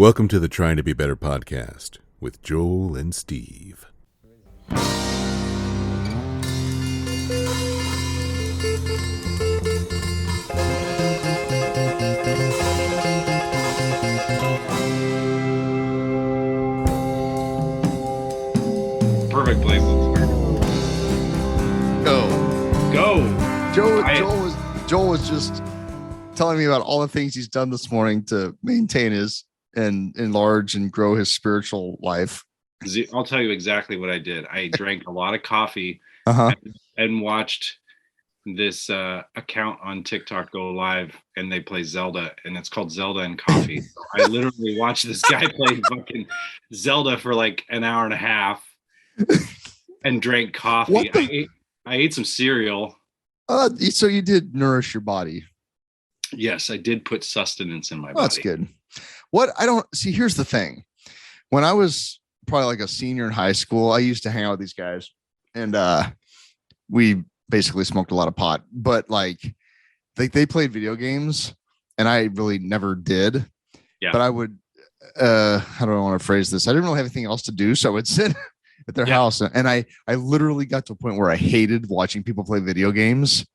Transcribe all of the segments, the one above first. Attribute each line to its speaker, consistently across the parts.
Speaker 1: Welcome to the Trying to Be Better podcast with Joel and Steve.
Speaker 2: Perfect place. Go.
Speaker 3: Joel was just telling me about all the things he's done this morning to maintain his and enlarge and grow his spiritual life.
Speaker 2: I'll tell you exactly what I did. I drank a lot of coffee and watched this account on TikTok go live, and they play Zelda, and it's called Zelda and Coffee. So I literally watched this guy play fucking Zelda for like an hour and a half and drank coffee. I ate some cereal.
Speaker 3: So you did nourish your body.
Speaker 2: Yes, I did put sustenance in my body.
Speaker 3: That's good. What I don't see, here's the thing. When I was probably like a senior in high school, I used to hang out with these guys, and we basically smoked a lot of pot, but like they played video games, and I really never did. Yeah. But I would, how do I want to phrase this? I didn't really have anything else to do, so I would sit at their house, and I literally got to a point where I hated watching people play video games.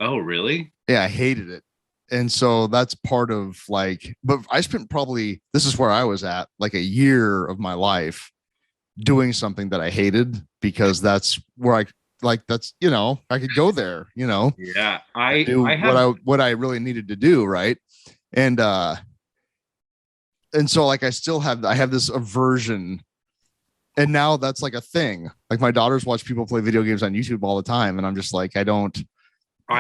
Speaker 2: Oh, really?
Speaker 3: Yeah, I hated it. And so that's part of like, but I spent probably, this is where I was at, like a year of my life doing something that I hated, because that's where I like, that's, you know, I could go there, you know.
Speaker 2: Yeah.
Speaker 3: What I really needed to do. Right. And so like, I have this aversion, and now that's like a thing. Like my daughters watch people play video games on YouTube all the time, and I'm just like, I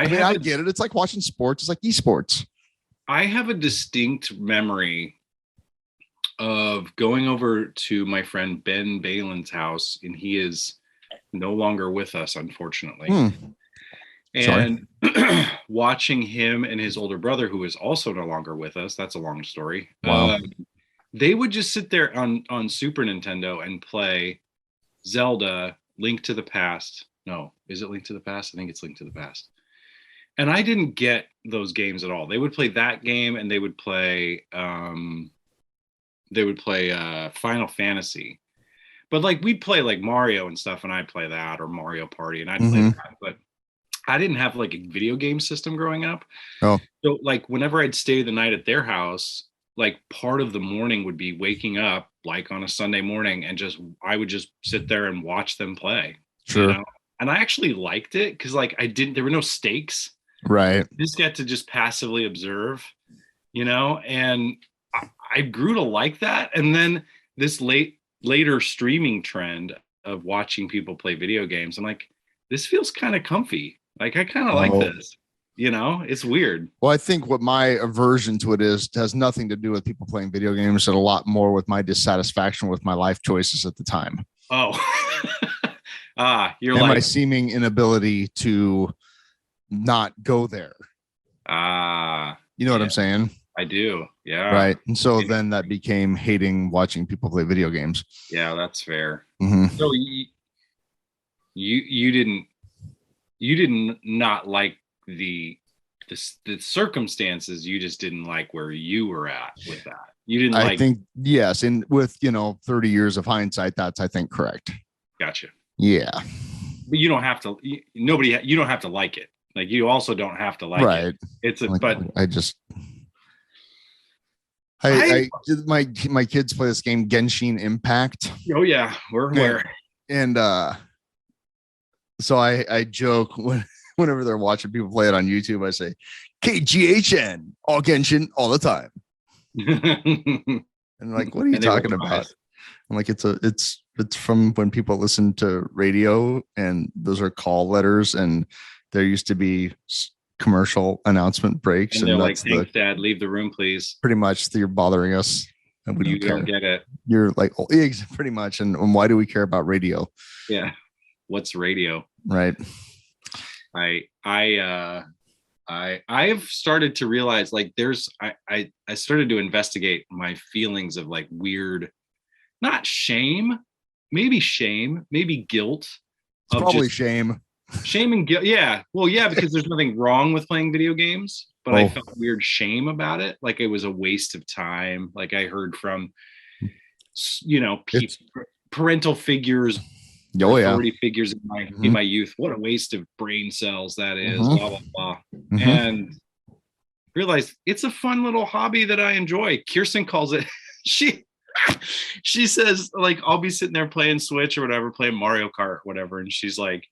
Speaker 3: get it. It's like watching sports. It's like esports.
Speaker 2: I have a distinct memory of going over to my friend Ben Balin's house, and he is no longer with us, unfortunately. And watching him and his older brother, who is also no longer with us. That's a long story.
Speaker 3: Wow.
Speaker 2: They would just sit there on Super Nintendo and play Zelda, Link to the Past. No, is it Link to the Past? I think it's Link to the Past. And I didn't get those games at all. They would play that game, and they would play Final Fantasy. But like we'd play like Mario and stuff, and I'd play that, or Mario Party, and I'd play that. But I didn't have like a video game system growing up. Oh. So like whenever I'd stay the night at their house, like part of the morning would be waking up like on a Sunday morning, and I would just sit there and watch them play.
Speaker 3: Sure.
Speaker 2: You know? And I actually liked it because like there were no stakes.
Speaker 3: Right.
Speaker 2: Just get to just passively observe, you know, and I grew to like that. And then this later streaming trend of watching people play video games, I'm like, this feels kind of comfy. Like I kind of like this, you know, it's weird.
Speaker 3: Well, I think what my aversion to it has nothing to do with people playing video games, and a lot more with my dissatisfaction with my life choices at the time.
Speaker 2: Oh,
Speaker 3: my seeming inability to not go there. You know what I'm saying?
Speaker 2: I do. Yeah.
Speaker 3: Right. And so then that became hating watching people play video games.
Speaker 2: Yeah, that's fair.
Speaker 3: Mm-hmm.
Speaker 2: So you didn't not like the circumstances. You just didn't like where you were at with that. You didn't like.
Speaker 3: I think yes, and with 30 years of hindsight, that's I think correct.
Speaker 2: Gotcha.
Speaker 3: Yeah.
Speaker 2: But you don't have to. You don't have to like it. Like you also don't have to like it. It's
Speaker 3: my kids play this game Genshin Impact.
Speaker 2: Oh yeah, we're aware.
Speaker 3: And so I joke whenever they're watching people play it on YouTube, I say KGHN, all Genshin all the time. And like, what are you talking about? I'm like, it's from when people listen to radio, and those are call letters, and there used to be commercial announcement breaks,
Speaker 2: and they're like, "Thanks, Dad. Leave the room, please."
Speaker 3: Pretty much, you're bothering us, and we
Speaker 2: don't get it.
Speaker 3: You're like, oh, pretty much, and why do we care about radio?
Speaker 2: Yeah, what's radio?
Speaker 3: Right.
Speaker 2: I've started to realize like I started to investigate my feelings of like weird, not shame, maybe guilt.
Speaker 3: It's probably shame.
Speaker 2: Shame and guilt. Yeah. Well, yeah, because there's nothing wrong with playing video games. but I felt weird shame about it. Like it was a waste of time. Like I heard from, parental figures, authority figures in my youth. What a waste of brain cells that is, blah, blah, blah. And realized it's a fun little hobby that I enjoy. Kirsten calls it, she says, like, I'll be sitting there playing Switch or whatever, playing Mario Kart, whatever. And she's like,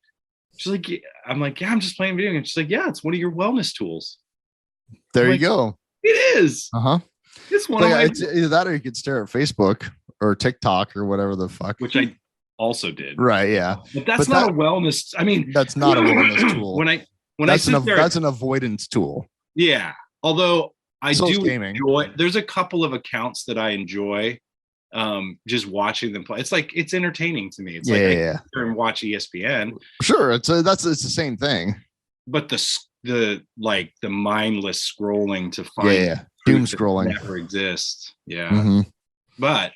Speaker 2: I'm like, yeah, I'm just playing video games. She's like, yeah, it's one of your wellness tools.
Speaker 3: There you go.
Speaker 2: It is. It's one of my,
Speaker 3: it's either that or you could stare at Facebook or TikTok or whatever the fuck.
Speaker 2: Which I also did.
Speaker 3: Right. Yeah.
Speaker 2: But that's not a wellness. I mean,
Speaker 3: that's not a wellness tool. That's an avoidance tool.
Speaker 2: Yeah. Although I do enjoy, there's a couple of accounts that I enjoy just watching them play. It's like, it's entertaining to me. It's I sit there and watch ESPN.
Speaker 3: Sure. It's the same thing.
Speaker 2: But the mindless scrolling to find
Speaker 3: doom scrolling
Speaker 2: never exists. Yeah. But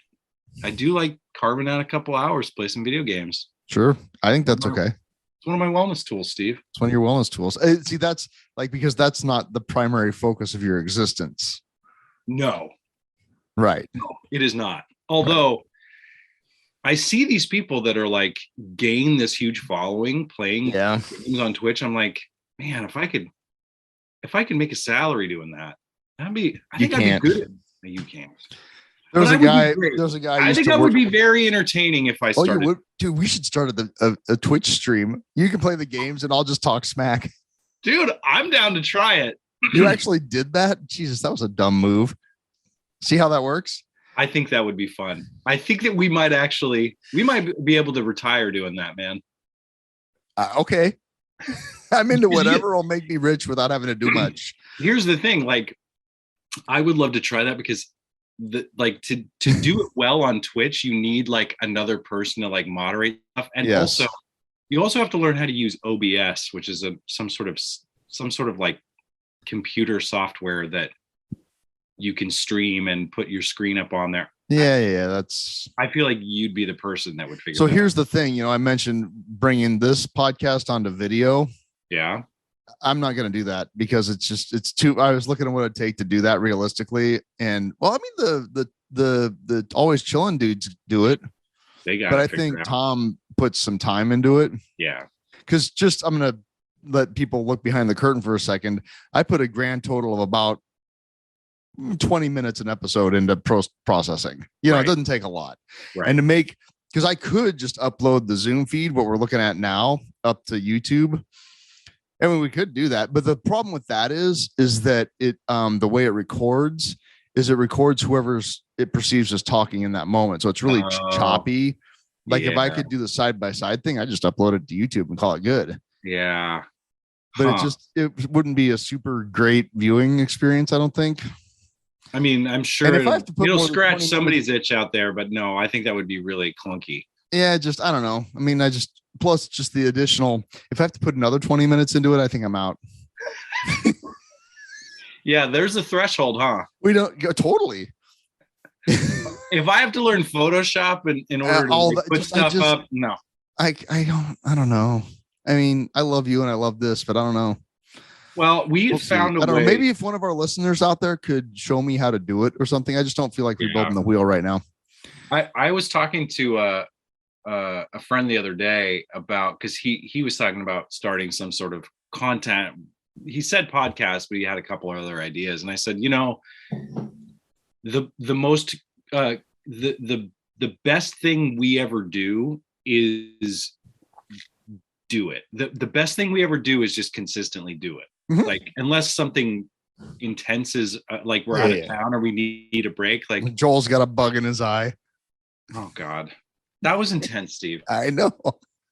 Speaker 2: I do like carving out a couple hours, play some video games.
Speaker 3: Sure. I think that's okay.
Speaker 2: It's one of my wellness tools, Steve.
Speaker 3: It's one of your wellness tools. See, that's like, because that's not the primary focus of your existence.
Speaker 2: No.
Speaker 3: Right.
Speaker 2: No, it is not. Although I see these people that are like gain this huge following playing games on Twitch. I'm like, man, if I could make a salary doing that, I'd be good. You can't. There's a guy. I think that would be very entertaining if I started.
Speaker 3: You would, dude. We should start a Twitch stream. You can play the games, and I'll just talk smack.
Speaker 2: Dude, I'm down to try it.
Speaker 3: You actually did that? Jesus, that was a dumb move. See how that works?
Speaker 2: I think that would be fun. I think that we might be able to retire doing that, man.
Speaker 3: Okay. I'm into whatever will make me rich without having to do much.
Speaker 2: Here's the thing. Like, I would love to try that because to do it well on Twitch, you need like another person to like moderate stuff. And also you also have to learn how to use OBS, which is some sort of like computer software that you can stream and put your screen up on there. I feel like you'd be the person that would figure.
Speaker 3: So here's the thing, I mentioned bringing this podcast onto video.
Speaker 2: Yeah.
Speaker 3: I'm not going to do that because it's too, I was looking at what it'd take to do that realistically. And well, I mean, the always chilling dudes do it. But I think Tom puts some time into it.
Speaker 2: Yeah.
Speaker 3: Cause I'm going to let people look behind the curtain for a second. I put a grand total of about 20 minutes an episode into processing. It doesn't take a lot.
Speaker 2: Right.
Speaker 3: And because I could just upload the Zoom feed, what we're looking at now, up to YouTube. I mean, we could do that, but the problem with that is that it the way it records whoever it perceives as talking in that moment. So it's really choppy. Like if I could do the side by side thing, I just upload it to YouTube and call it good.
Speaker 2: Yeah.
Speaker 3: But it wouldn't be a super great viewing experience, I don't think.
Speaker 2: I mean, I'm sure it'll scratch somebody's itch out there, but no, I think that would be really clunky.
Speaker 3: Yeah, I don't know. I mean, plus just the additional, if I have to put another 20 minutes into it, I think I'm out.
Speaker 2: Yeah, there's a threshold, huh?
Speaker 3: We don't go totally.
Speaker 2: If I have to learn Photoshop in order to put stuff up, no.
Speaker 3: I don't know. I mean, I love you and I love this, but I don't know.
Speaker 2: Well, we'll found a way.
Speaker 3: Maybe if one of our listeners out there could show me how to do it or something. I just don't feel like we're building the wheel right now.
Speaker 2: I was talking to a friend the other day about, because he was talking about starting some sort of content. He said podcast, but he had a couple of other ideas. And I said, the best thing we ever do is do it. The best thing we ever do is just consistently do it. Mm-hmm. Like, unless something intense is like we're out of town or we need a break. Like
Speaker 3: Joel's got a bug in his eye.
Speaker 2: Oh God. That was intense, Steve.
Speaker 3: I know.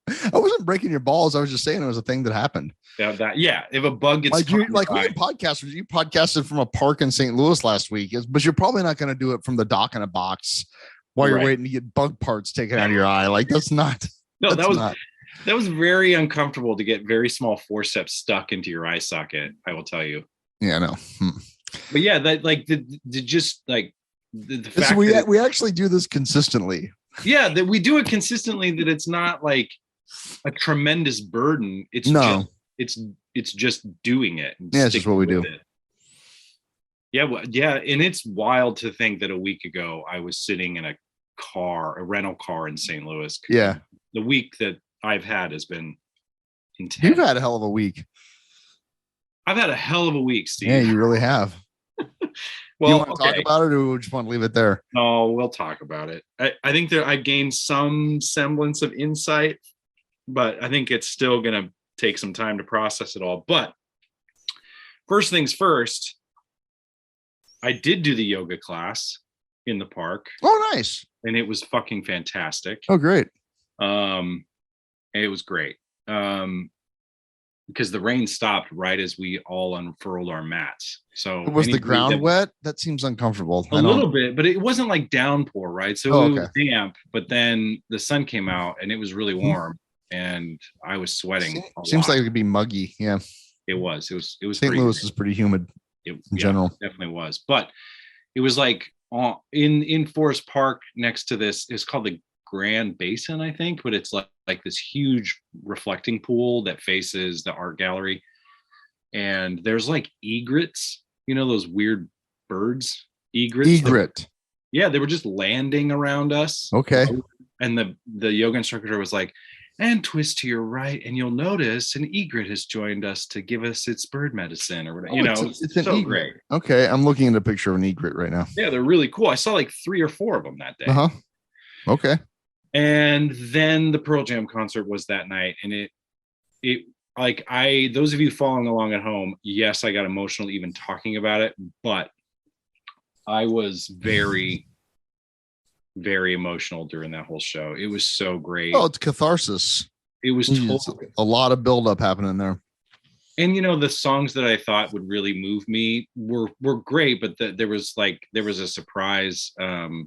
Speaker 3: I wasn't breaking your balls. I was just saying it was a thing that happened.
Speaker 2: Yeah. If a bug gets
Speaker 3: we podcasted, you podcasted from a park in St. Louis last week, but you're probably not going to do it from the dock in a box while you're waiting to get bug parts taken out of your eye. Like that's not. No,
Speaker 2: that was very uncomfortable to get very small forceps stuck into your eye socket. I will tell you.
Speaker 3: Yeah, I know.
Speaker 2: But yeah, that like the fact
Speaker 3: that we actually do this consistently.
Speaker 2: Yeah, that we do it consistently. That it's not like a tremendous burden. It's just doing it.
Speaker 3: Yeah, it's just what we do.
Speaker 2: Yeah, well, yeah, and it's wild to think that a week ago I was sitting in a rental car in St. Louis.
Speaker 3: Yeah.
Speaker 2: The week that I've had has been intense.
Speaker 3: You've had a hell of a week.
Speaker 2: I've had a hell of a week, Steve.
Speaker 3: Yeah, you really have.
Speaker 2: Well,
Speaker 3: you want to talk about it, or we just want to leave it there?
Speaker 2: No, we'll talk about it. I think that I've gained some semblance of insight, but I think it's still going to take some time to process it all. But first things first, I did do the yoga class in the park.
Speaker 3: Oh, nice.
Speaker 2: And it was fucking fantastic.
Speaker 3: Oh, great.
Speaker 2: It was great. Because the rain stopped right as we all unfurled our mats. So
Speaker 3: was the ground wet? That seems uncomfortable.
Speaker 2: A little bit, but it wasn't like downpour, right? So it was damp, but then the sun came out and it was really warm and I was sweating.
Speaker 3: Seems like it could be muggy. Yeah.
Speaker 2: It was.
Speaker 3: St. Louis is pretty humid in general.
Speaker 2: It definitely was. But it was like in Forest Park next to this, it's called the Grand Basin, I think, but it's like this huge reflecting pool that faces the art gallery. And there's like egrets, you know, those weird birds, egrets.
Speaker 3: Egret.
Speaker 2: Yeah, they were just landing around us.
Speaker 3: Okay.
Speaker 2: And the yoga instructor was like, and twist to your right, and you'll notice an egret has joined us to give us its bird medicine or whatever. It's so great.
Speaker 3: Okay, I'm looking at a picture of an egret right now.
Speaker 2: Yeah, they're really cool. I saw like 3 or 4 of them that day.
Speaker 3: Uh-huh. Okay.
Speaker 2: And then the Pearl Jam concert was that night, and those of you following along at home, yes, I got emotional even talking about it, but I was very, very emotional during that whole show. It was so great.
Speaker 3: Oh, it's catharsis.
Speaker 2: It was totally
Speaker 3: a lot of buildup happening there.
Speaker 2: And the songs that I thought would really move me were great, but there was a surprise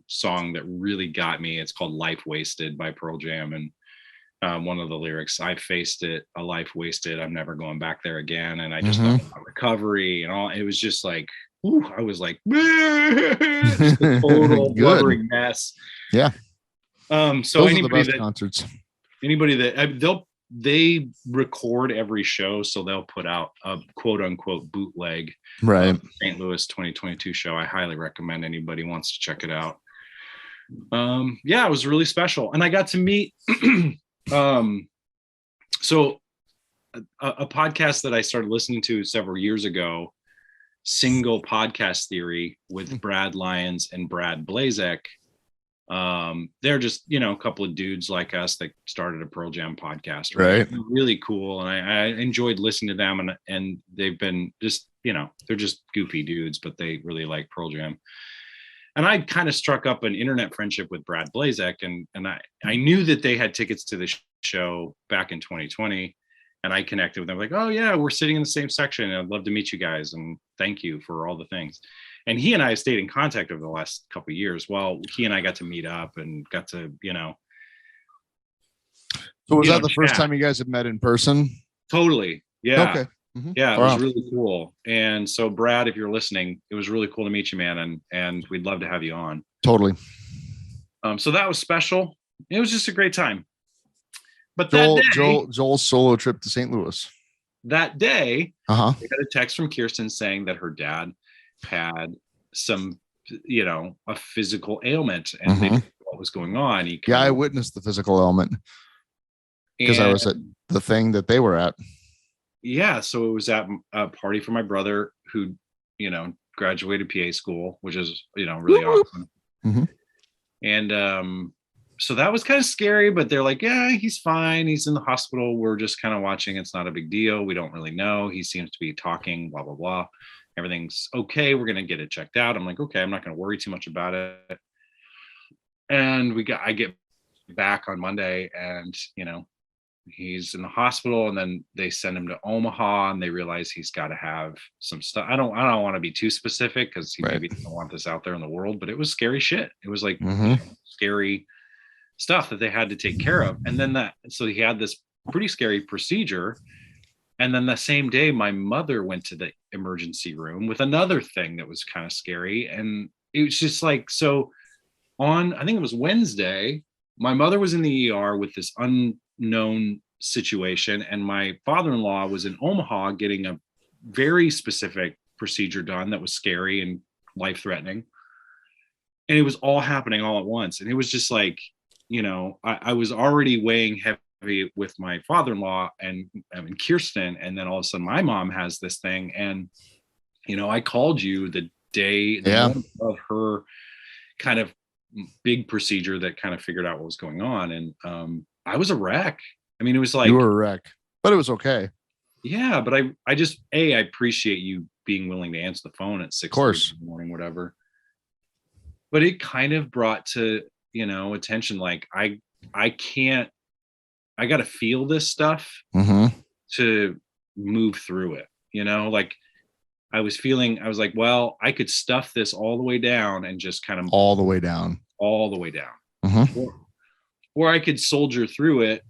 Speaker 2: song that really got me. It's called "Life Wasted" by Pearl Jam, and one of the lyrics, "I faced it, a life wasted. I'm never going back there again." And I just thought about recovery and all. It was just like, ooh, I was like, just a total blubbering mess.
Speaker 3: Yeah.
Speaker 2: So
Speaker 3: those are the best concerts.
Speaker 2: Anybody that they record every show, so they'll put out a quote unquote bootleg St. Louis 2022 show. I highly recommend anybody wants to check it out. It was really special, and I got to meet so a podcast that I started listening to several years ago, Single Podcast Theory, with Brad Lyons and Brad Blazek. They're just a couple of dudes like us that started a Pearl Jam podcast, right? Really cool, and I enjoyed listening to them, and they've been just they're just goofy dudes, but they really like Pearl Jam. And I kind of struck up an internet friendship with Brad Blazek, and I knew that they had tickets to the show back in 2020, and I connected with them like, oh yeah, we're sitting in the same section, and I'd love to meet you guys, and thank you for all the things. And he and I have stayed in contact over the last couple of years. Well, he and I got to meet up and got to,
Speaker 3: So was that the first time you guys have met in person?
Speaker 2: Totally. Yeah.
Speaker 3: Okay. Mm-hmm.
Speaker 2: Yeah, it was really cool. And so, Brad, if you're listening, it was really cool to meet you, man. And we'd love to have you on.
Speaker 3: Totally.
Speaker 2: So that was special. It was just a great time. But
Speaker 3: Joel's solo trip to St. Louis.
Speaker 2: That day,
Speaker 3: I
Speaker 2: got a text from Kirsten saying that her dad had some, a physical ailment, and they didn't know what was going on.
Speaker 3: I witnessed the physical ailment because I was at the thing that they were at. Yeah,
Speaker 2: so it was at a party for my brother who, graduated PA school, which is, really awesome.
Speaker 3: Mm-hmm.
Speaker 2: And so that was kind of scary, but they're like, yeah, he's fine. He's in the hospital. We're just kind of watching. It's not a big deal. We don't really know. He seems to be talking, blah, blah, blah. Everything's okay. We're going to get it checked out. I'm like, okay, I'm not going to worry too much about it. And I get back on Monday, and, he's in the hospital, and then they send him to Omaha, and they realize he's got to have some stuff. I don't want to be too specific because he maybe doesn't want this out there in the world, but it was scary shit. It was like scary stuff that they had to take care of. And then so he had this pretty scary procedure. And then the same day, my mother went to the emergency room with another thing that was kind of scary. And it was just like, so I think it was Wednesday, my mother was in the ER with this unknown situation. And my father-in-law was in Omaha getting a very specific procedure done that was scary and life-threatening. And it was all happening all at once. And it was just like, I was already weighing heavy with my father-in-law and Kirsten. And then all of a sudden my mom has this thing. And, I called you the morning of her kind of big procedure that kind of figured out what was going on. And I was a wreck. I mean, it was like,
Speaker 3: you were a wreck, but it was okay.
Speaker 2: Yeah. But I just, I appreciate you being willing to answer the phone at 6 in the morning, whatever. But it kind of brought to, attention, like I got to feel this stuff to move through it, like I was like, well, I could stuff this all the way down and just kind of
Speaker 3: all the way down,
Speaker 2: or I could soldier through it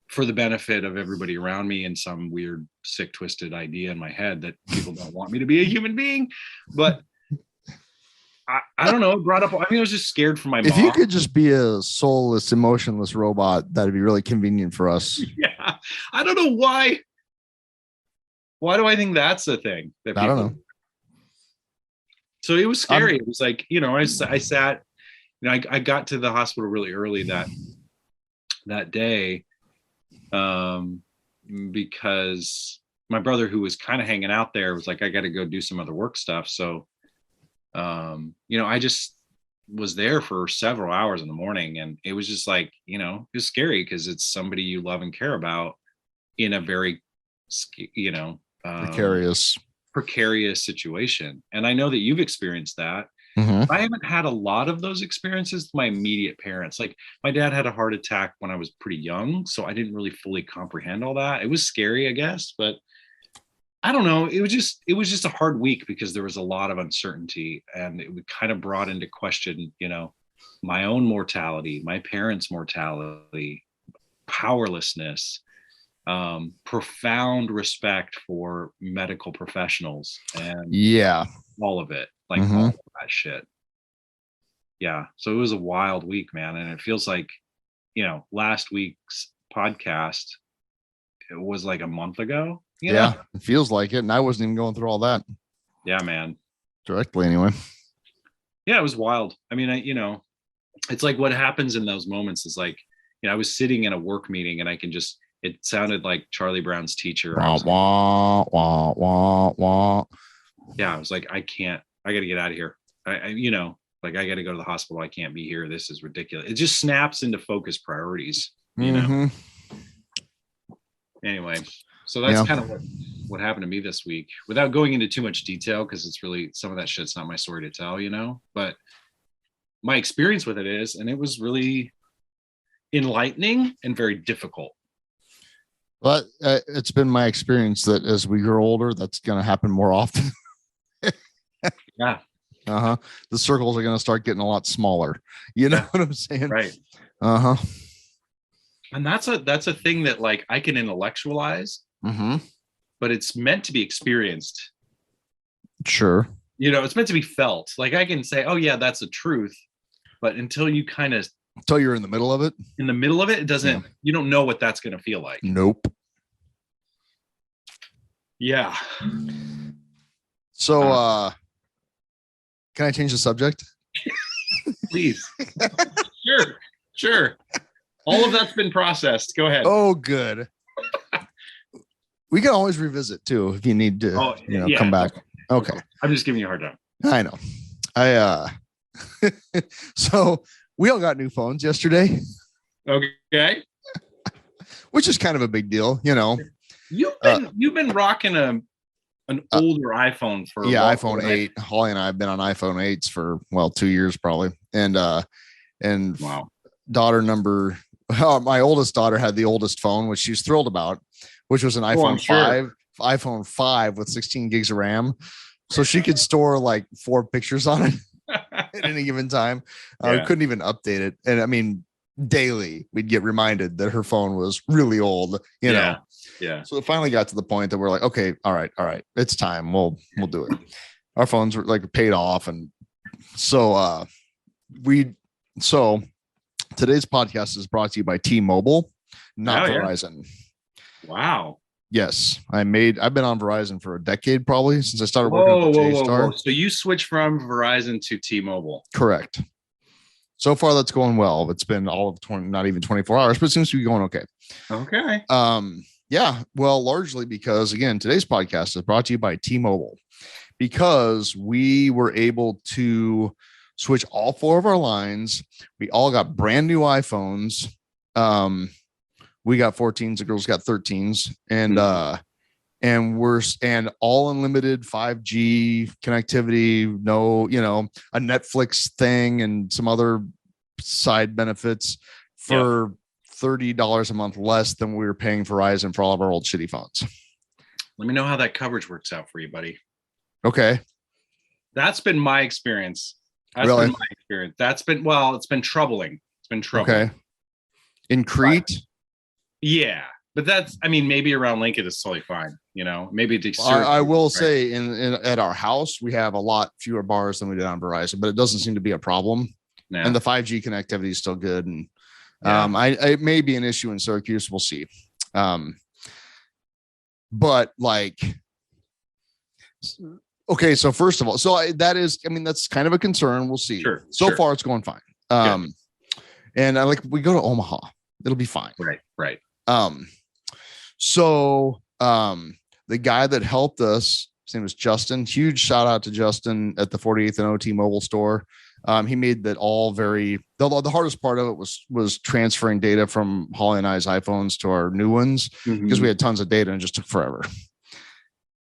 Speaker 2: for the benefit of everybody around me and some weird, sick, twisted idea in my head that people don't want me to be a human being. But I don't know. It brought up, I was just scared for my mom.
Speaker 3: If you could just be a soulless, emotionless robot, that'd be really convenient for us.
Speaker 2: Yeah. I don't know why. Why do I think that's a thing? I don't know. So it was scary. It was like, I sat, I got to the hospital really early that day because my brother, who was kind of hanging out there, was like, I got to go do some other work stuff. So I just was there for several hours in the morning, and it was just like, it was scary because it's somebody you love and care about in a very, precarious situation. And I know that you've experienced that. I haven't had a lot of those experiences with my immediate parents. Like my dad had a heart attack when I was pretty young, so I didn't really fully comprehend all that. It was scary, I guess, but I don't know. It was just a hard week because there was a lot of uncertainty, and it kind of brought into question, my own mortality, my parents' mortality, powerlessness, profound respect for medical professionals, and all of it, like all of that shit. Yeah. So it was a wild week, man. And it feels like, last week's podcast, it was like a month ago.
Speaker 3: It feels like it. And I wasn't even going through all that.
Speaker 2: Yeah, man.
Speaker 3: Directly anyway.
Speaker 2: Yeah, it was wild. I mean, it's like what happens in those moments is like, I was sitting in a work meeting and it sounded like Charlie Brown's teacher.
Speaker 3: Wah, wah, wah, wah, wah.
Speaker 2: Yeah, I was like, I got to get out of here. I got to go to the hospital. I can't be here. This is ridiculous. It just snaps into focus priorities, Anyway, so that's kind of what happened to me this week, without going into too much detail, because it's really, some of that shit's not my story to tell, but my experience with it is, and it was really enlightening and very difficult.
Speaker 3: But it's been my experience that as we grow older, that's going to happen more often.
Speaker 2: Yeah.
Speaker 3: The circles are going to start getting a lot smaller. You know what I'm saying?
Speaker 2: Right. And that's a thing that like I can intellectualize, but it's meant to be experienced.
Speaker 3: Sure.
Speaker 2: It's meant to be felt. Like I can say, oh yeah, that's the truth. But until you're
Speaker 3: in the middle of it,
Speaker 2: it doesn't, you don't know what that's going to feel like.
Speaker 3: Nope.
Speaker 2: Yeah.
Speaker 3: So, can I change the subject?
Speaker 2: Please. Sure. All of that's been processed. Go ahead.
Speaker 3: Oh, good. We can always revisit too if you need to, come back. Okay.
Speaker 2: I'm just giving you a hard time.
Speaker 3: I know. So we all got new phones yesterday.
Speaker 2: Okay.
Speaker 3: Which is kind of a big deal,
Speaker 2: You've been rocking an older iPhone for
Speaker 3: iPhone 8. Holly and I have been on iPhone 8s for 2 years probably. And
Speaker 2: wow.
Speaker 3: My oldest daughter had the oldest phone, which she's thrilled about, which was an iPhone 5 with 16 gigs of RAM. So she could store like 4 pictures on it at any given time. We couldn't even update it. And I mean, daily we'd get reminded that her phone was really old, know.
Speaker 2: Yeah.
Speaker 3: So it finally got to the point that we're like, okay, all right, it's time. We'll do it. Our phones were like paid off, and so today's podcast is brought to you by T-Mobile, not Verizon.
Speaker 2: Wow.
Speaker 3: Yes, I've been on Verizon for a decade, probably since I started working with the J-Star.
Speaker 2: So you switched from Verizon to T-Mobile.
Speaker 3: Correct. So far, that's going well. It's been all of 20, not even 24 hours, but it seems to be going okay.
Speaker 2: Okay.
Speaker 3: Yeah. Well, largely because, again, today's podcast is brought to you by T-Mobile, because we were able to switch all 4 of our lines. We all got brand new iPhones. We got 14s. The girls got 13s, and and all unlimited 5G connectivity. No, a Netflix thing and some other side benefits for $30 a month less than we were paying Verizon for all of our old shitty phones.
Speaker 2: Let me know how that coverage works out for you, buddy.
Speaker 3: Okay.
Speaker 2: That's been my experience. It's been troubling. It's been troubling.
Speaker 3: Okay. In Crete?
Speaker 2: Yeah. But maybe around Lincoln is totally fine. Maybe
Speaker 3: I will say at our house, we have a lot fewer bars than we did on Verizon, but it doesn't seem to be a problem. Yeah. And the 5G connectivity is still good. And it may be an issue in Syracuse. We'll see. But okay. So first of all, that's kind of a concern. We'll see.
Speaker 2: Sure.
Speaker 3: So far it's going fine. And we go to Omaha, it'll be fine.
Speaker 2: Right.
Speaker 3: So the guy that helped us, his name was Justin. Huge shout out to Justin at the 48th and OT mobile store. He made that all the hardest part of it was transferring data from Holly and I's iPhones to our new ones, because we had tons of data and it just took forever.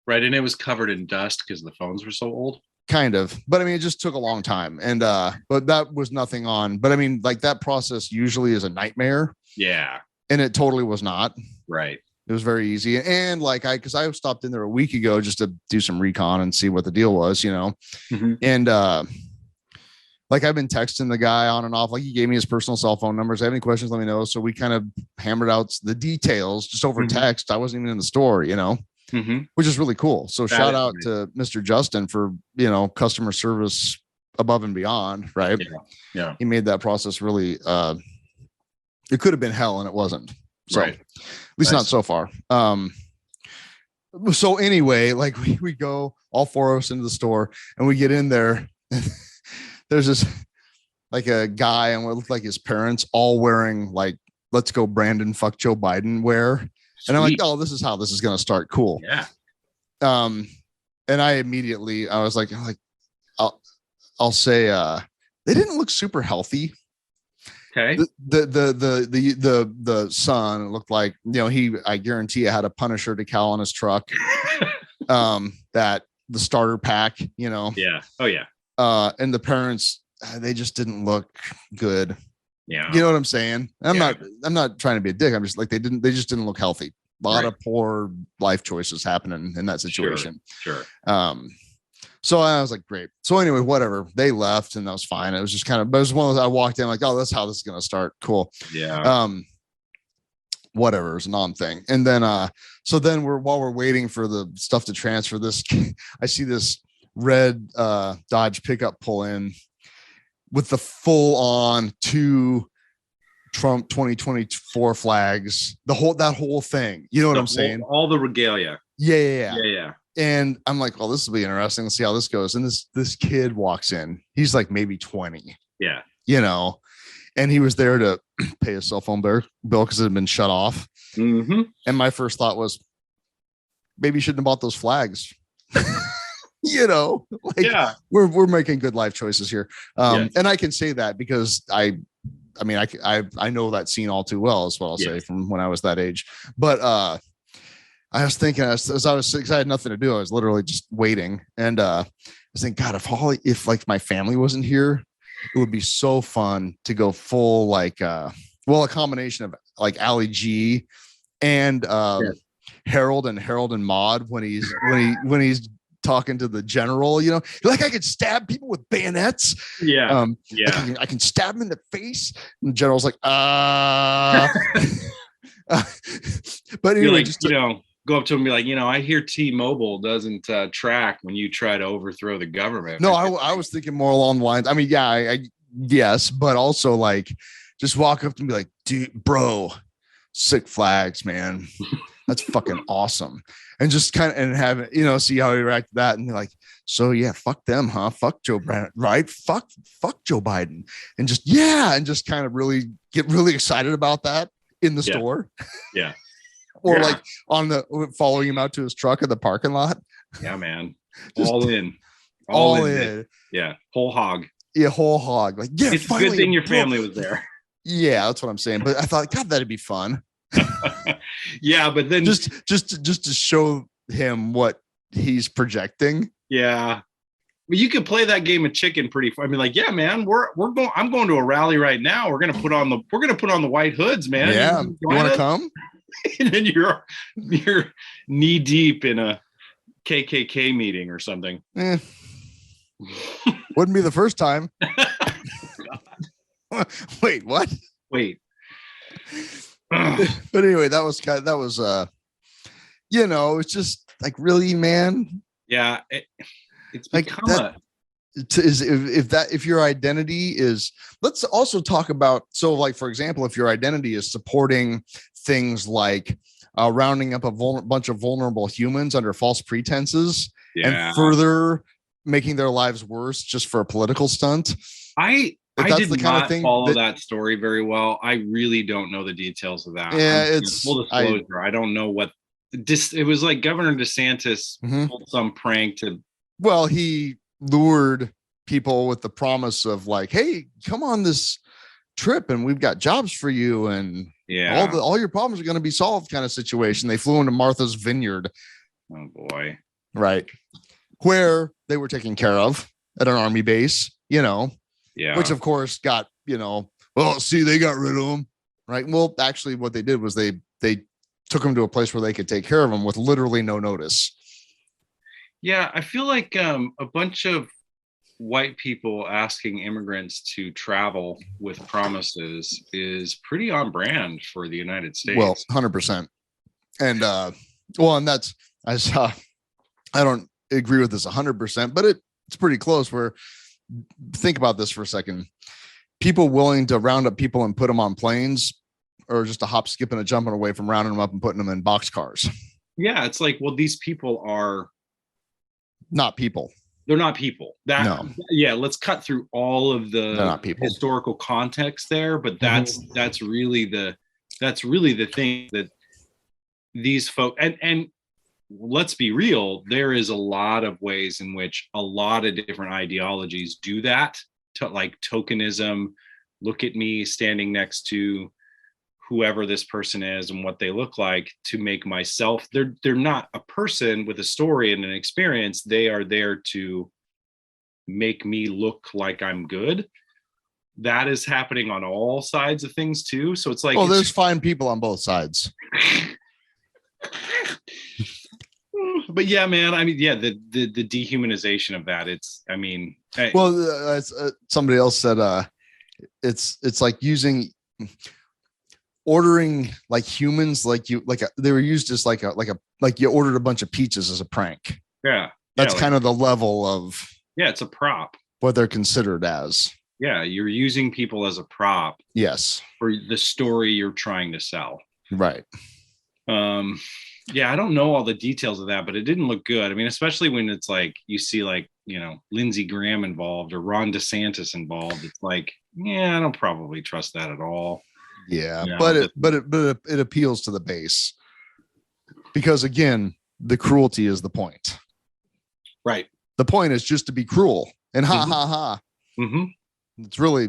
Speaker 2: Right. And it was covered in dust because the phones were so old.
Speaker 3: Kind of. But it just took a long time. And but that was nothing on. But that process usually is a nightmare. Yeah. And it totally was not. Right. It was very easy. And because I stopped in there a week ago just to do some recon and see what the deal was, And I've been texting the guy on and off. He gave me his personal cell phone numbers. If I have any questions, let me know. So we kind of hammered out the details just over text. I wasn't even in the store, which is really cool. So shout out to Mr. Justin for, customer service above and beyond. Right. Yeah. He made that process really, it could have been hell and it wasn't. So at least not so far. So anyway, we go all 4 of us into the store and we get in there. There's this a guy and what looked like his parents all wearing let's go Brandon fuck Joe Biden wear. Sweet. And I'm oh, this is how this is going to start. Cool. Yeah. And I was like, I'll say, they didn't look super healthy. Okay. The son looked like, I guarantee you had a Punisher decal on his truck. That the starter pack, Yeah. Oh yeah. And the parents, they just didn't look good. Yeah. You know what I'm saying? I'm not trying to be a dick. I'm just they just didn't look healthy. A lot of poor life choices happening in that situation. Sure. So I was like, great. So anyway, whatever. They left and that was fine. It was just but it was one of those, I walked in oh, that's how this is going to start. Cool. Yeah. Whatever, it's a non-thing. And then, while we're waiting for the stuff to transfer this, I see this red Dodge pickup pull in with the full on 2 Trump 2024 flags, that whole thing. You know what I'm saying?
Speaker 2: All the regalia.
Speaker 3: Yeah. And I'm like, well, this will be interesting. Let's see how this goes. And this kid walks in. He's maybe 20. Yeah. And he was there to pay his cell phone bill because it had been shut off. Mm-hmm. And my first thought was, maybe you shouldn't have bought those flags. We're making good life choices here. And I can say that because I know that scene all too well, is what I'll say, from when I was that age. But I was thinking, as I was, because I had nothing to do, I was literally just waiting. And I was thinking, God, if my family wasn't here, it would be so fun to go full a combination of Ali G and Harold and Maude when he's talking to the general, I could stab people with bayonets. Yeah. I can stab them in the face. And the general's like, but anyway,
Speaker 2: go up to him and be like, I hear T-Mobile doesn't track when you try to overthrow the government.
Speaker 3: No, I was thinking more along the lines. Yes, but also just walk up and be like, dude, bro, sick flags, man. That's fucking awesome. And just kind of, and have it, see how he reacted to that. And they're like, so yeah, fuck them, huh? Fuck Joe Biden, right? Fuck Joe Biden. And just, yeah. And just kind of really get really excited about that in the store.
Speaker 2: Yeah.
Speaker 3: Or like following him out to his truck in the parking lot.
Speaker 2: Yeah, man.
Speaker 3: Just
Speaker 2: all in. Yeah. Whole hog.
Speaker 3: Yeah, whole hog. Like, yeah,
Speaker 2: it's a good thing your family was there.
Speaker 3: Yeah, that's what I'm saying. But I thought, God, that'd be fun.
Speaker 2: Yeah, but then
Speaker 3: just to show him what he's projecting.
Speaker 2: Yeah. Well, you could play that game of chicken pretty fun. I mean, like, yeah, man, I'm going to a rally right now. We're gonna put on the white hoods, man.
Speaker 3: Yeah. You want to come?
Speaker 2: And then you're knee deep in a KKK meeting or something.
Speaker 3: Wouldn't be the first time. Wait, what?
Speaker 2: Wait.
Speaker 3: But anyway, it's just like, really, man.
Speaker 2: Yeah, it's
Speaker 3: like
Speaker 2: become
Speaker 3: that. If your identity is, let's also talk about, so like, for example, if your identity is supporting things like rounding up a bunch of vulnerable humans under false pretenses and further making their lives worse just for a political stunt.
Speaker 2: I did not follow that story very well. I really don't know the details of that.
Speaker 3: Yeah, it's
Speaker 2: full disclosure. I don't know what it was like. Governor DeSantis pulled some prank to.
Speaker 3: Well, he lured people with the promise of like, hey, come on this trip and we've got jobs for you and all your problems are going to be solved kind of situation. They flew into Martha's Vineyard.
Speaker 2: Oh boy.
Speaker 3: Right. Where they were taken care of at an army base, which of course got, well, see, they got rid of them. Right. Well, actually what they did was they took them to a place where they could take care of them with literally no notice.
Speaker 2: Yeah. I feel like a bunch of white people asking immigrants to travel with promises is pretty on brand for the United States.
Speaker 3: Well, 100%. And and that's, I don't agree with this 100%, but it's pretty close. Where, think about this for a second. People willing to round up people and put them on planes, or just a hop, skip, and a jumping away from rounding them up and putting them in boxcars.
Speaker 2: Yeah, it's like, well, these people are
Speaker 3: not people.
Speaker 2: They're not people. Yeah, let's cut through all of the historical context there, but that's really the thing that these folks and let's be real, there is a lot of ways in which a lot of different ideologies do that, to like tokenism, look at me standing next to whoever this person is and what they look like to make myself, they're not a person with a story and an experience. They are there to make me look like I'm good. That is happening on all sides of things too. So it's like,
Speaker 3: there's fine people on both sides.
Speaker 2: But yeah, man, I mean, yeah, the dehumanization of that,
Speaker 3: somebody else said it's like ordering like humans, they were used as like you ordered a bunch of pizzas as a prank.
Speaker 2: Yeah,
Speaker 3: that's kind of the level of
Speaker 2: it's a prop,
Speaker 3: what they're considered as.
Speaker 2: Yeah, you're using people as a prop.
Speaker 3: Yes,
Speaker 2: for the story you're trying to sell.
Speaker 3: Right.
Speaker 2: Yeah, I don't know all the details of that, but it didn't look good. I mean, especially when it's like you see like, Lindsey Graham involved or Ron DeSantis involved. It's like, yeah, I don't probably trust that at all.
Speaker 3: Yeah, but it appeals to the base because, again, the cruelty is the point.
Speaker 2: Right.
Speaker 3: The point is just to be cruel and ha ha ha. Mm-hmm.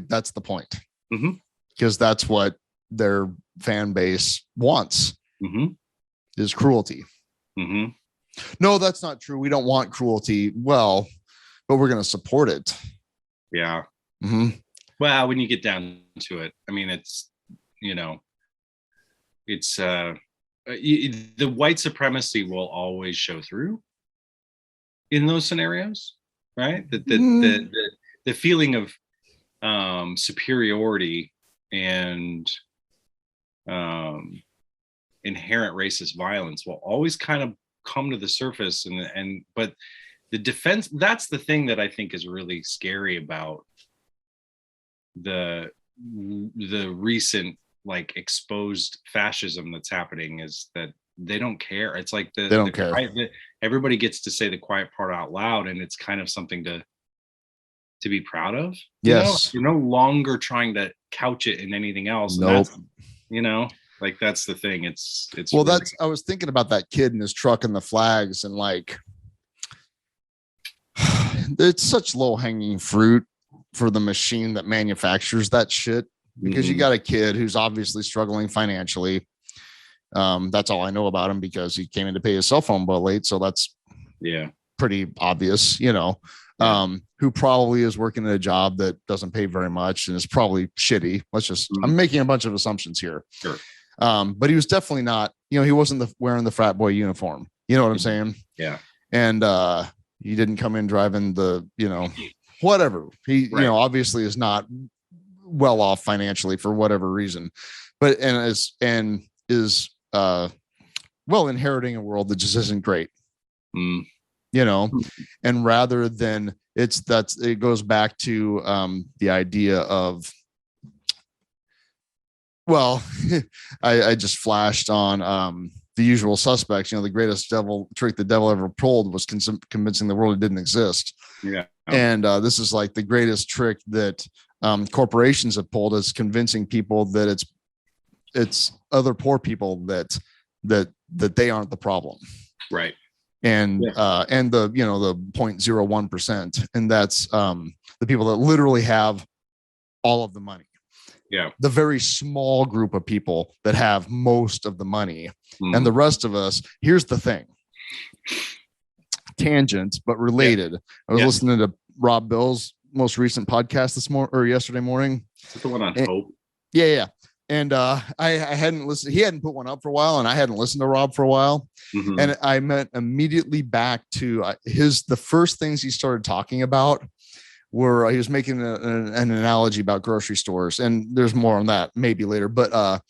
Speaker 3: That's the point.
Speaker 2: Mm-hmm.
Speaker 3: Because that's what their fan base wants.
Speaker 2: Mm-hmm.
Speaker 3: Is cruelty.
Speaker 2: Mm-hmm.
Speaker 3: No, that's not true. We don't want cruelty. Well, but we're going to support it.
Speaker 2: Yeah.
Speaker 3: Mm-hmm.
Speaker 2: Well, when you get down to it, I mean, it's, the white supremacy will always show through in those scenarios, right? The feeling of superiority and inherent racist violence will always kind of come to the surface, but the defense, that's the thing that I think is really scary about the recent like exposed fascism that's happening, is that they don't care. It's like
Speaker 3: they don't care.
Speaker 2: Everybody gets to say the quiet part out loud, and it's kind of something to be proud of.
Speaker 3: Yes.
Speaker 2: You're no longer trying to couch it in anything else. And
Speaker 3: nope.
Speaker 2: That's, like that's the thing. It's
Speaker 3: well, really, I was thinking about that kid in his truck and the flags, and like, it's such low hanging fruit for the machine that manufactures that shit, because you got a kid who's obviously struggling financially. That's all I know about him, because he came in to pay his cell phone bill late. So that's pretty obvious, who probably is working at a job that doesn't pay very much and is probably shitty. I'm making a bunch of assumptions here.
Speaker 2: Sure.
Speaker 3: But he was definitely not, he wasn't wearing the frat boy uniform. You know what I'm saying?
Speaker 2: Yeah.
Speaker 3: And he didn't come in driving the, whatever. He, obviously is not well off financially for whatever reason, but is inheriting a world that just isn't great. And rather than it goes back to the idea of, well, I just flashed on The Usual Suspects. The greatest trick the devil ever pulled was convincing the world it didn't exist.
Speaker 2: Yeah.
Speaker 3: And this is like the greatest trick that corporations have pulled, is convincing people that it's other poor people that they aren't the problem.
Speaker 2: Right.
Speaker 3: And the 0.01%, and that's the people that literally have all of the money.
Speaker 2: Yeah.
Speaker 3: The very small group of people that have most of the money, and the rest of us. Here's the thing. Tangent, but related. I was listening to Rob Bill's most recent podcast yesterday morning.
Speaker 2: Is that the one on hope?
Speaker 3: Yeah. And I hadn't listened. He hadn't put one up for a while, and I hadn't listened to Rob for a while. And I went immediately back to the first things he started talking about were, he was making an analogy about grocery stores, and there's more on that maybe later. But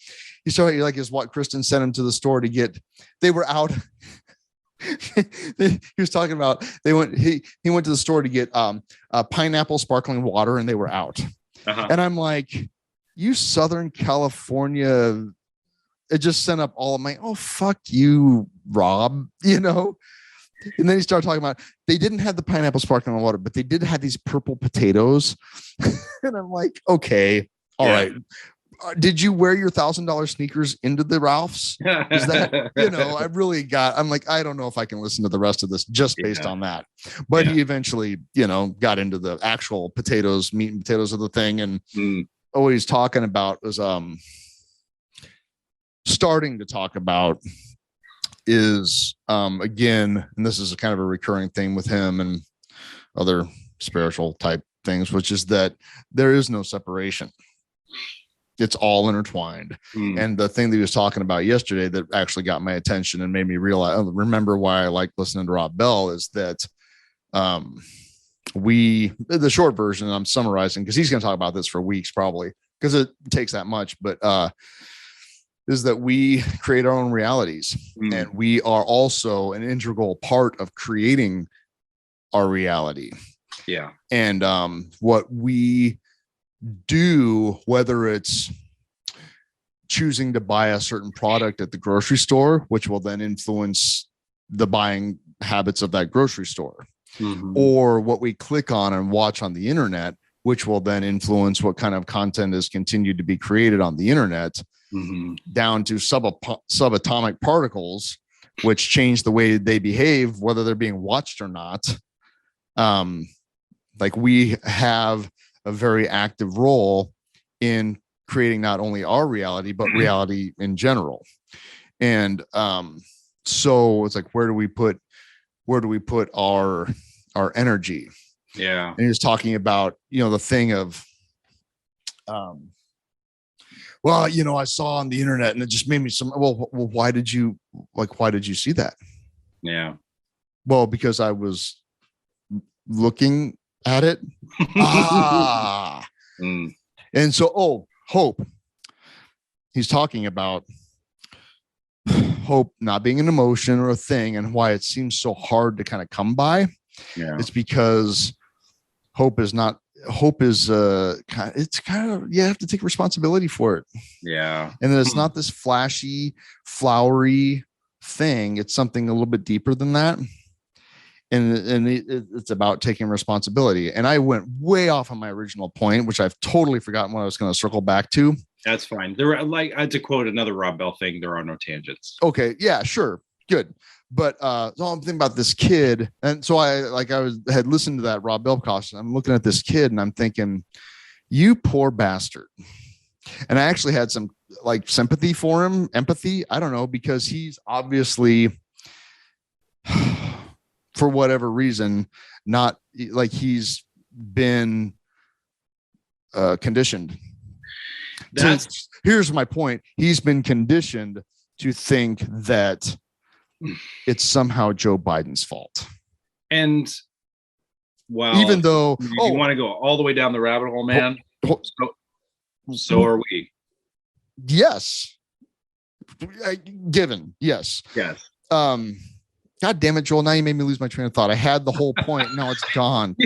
Speaker 3: he started what Kristen sent him to the store to get. They were out. He was talking about he went to the store to get pineapple sparkling water, and they were out. And I'm like, you Southern California, it just sent up all of my, oh, fuck you, Rob, And then he started talking about, they didn't have the pineapple sparkling water, but they did have these purple potatoes. And I'm like, okay, all right. Did you wear your $1,000 sneakers into the Ralphs? Is that, I'm like, I don't know if I can listen to the rest of this just based on that. But he eventually, got into the actual potatoes, meat and potatoes of the thing. And what he's talking about was starting to talk about is again, and this is a kind of a recurring thing with him and other spiritual type things, which is that there is no separation. It's all intertwined. And the thing that he was talking about yesterday that actually got my attention and made me remember why I like listening to Rob Bell is that the short version, and I'm summarizing because he's going to talk about this for weeks probably because it takes that much, but is that we create our own realities, and we are also an integral part of creating our reality.
Speaker 2: Yeah.
Speaker 3: And what we do, whether it's choosing to buy a certain product at the grocery store, which will then influence the buying habits of that grocery store, or what we click on and watch on the internet, which will then influence what kind of content is continued to be created on the internet, down to subatomic particles, which change the way they behave, whether they're being watched or not. Like we have a very active role in creating not only our reality, but reality in general. And so it's like, where do we put our energy?
Speaker 2: Yeah.
Speaker 3: And he was talking about, the thing of, I saw on the internet and it just made me why did you see that?
Speaker 2: Yeah.
Speaker 3: Well, because I was looking at it. And so, hope. He's talking about hope not being an emotion or a thing, and why it seems so hard to kind of come by.
Speaker 2: Yeah.
Speaker 3: It's because hope is it's kind of, you have to take responsibility for it.
Speaker 2: Yeah.
Speaker 3: And then it's not this flashy, flowery, thing. It's something a little bit deeper than that. And it's about taking responsibility. And I went way off on my original point, which I've totally forgotten what I was going to circle back to.
Speaker 2: That's fine. There are, like, I had to quote another Rob Bell thing, there are no tangents.
Speaker 3: Okay. Yeah, sure. Good. But so I'm thinking about this kid. And so I had listened to that Rob Bell podcast. I'm looking at this kid and I'm thinking, you poor bastard. And I actually had some like sympathy for him, empathy. I don't know, because he's obviously, for whatever reason, not like he's been conditioned. Here's my point. He's been conditioned to think that it's somehow Joe Biden's fault.
Speaker 2: And well,
Speaker 3: even though
Speaker 2: you want to go all the way down the rabbit hole, man, so are we.
Speaker 3: Yes. Given. Yes.
Speaker 2: Yes.
Speaker 3: God damn it, Joel. Now you made me lose my train of thought. I had the whole point. Now it's gone.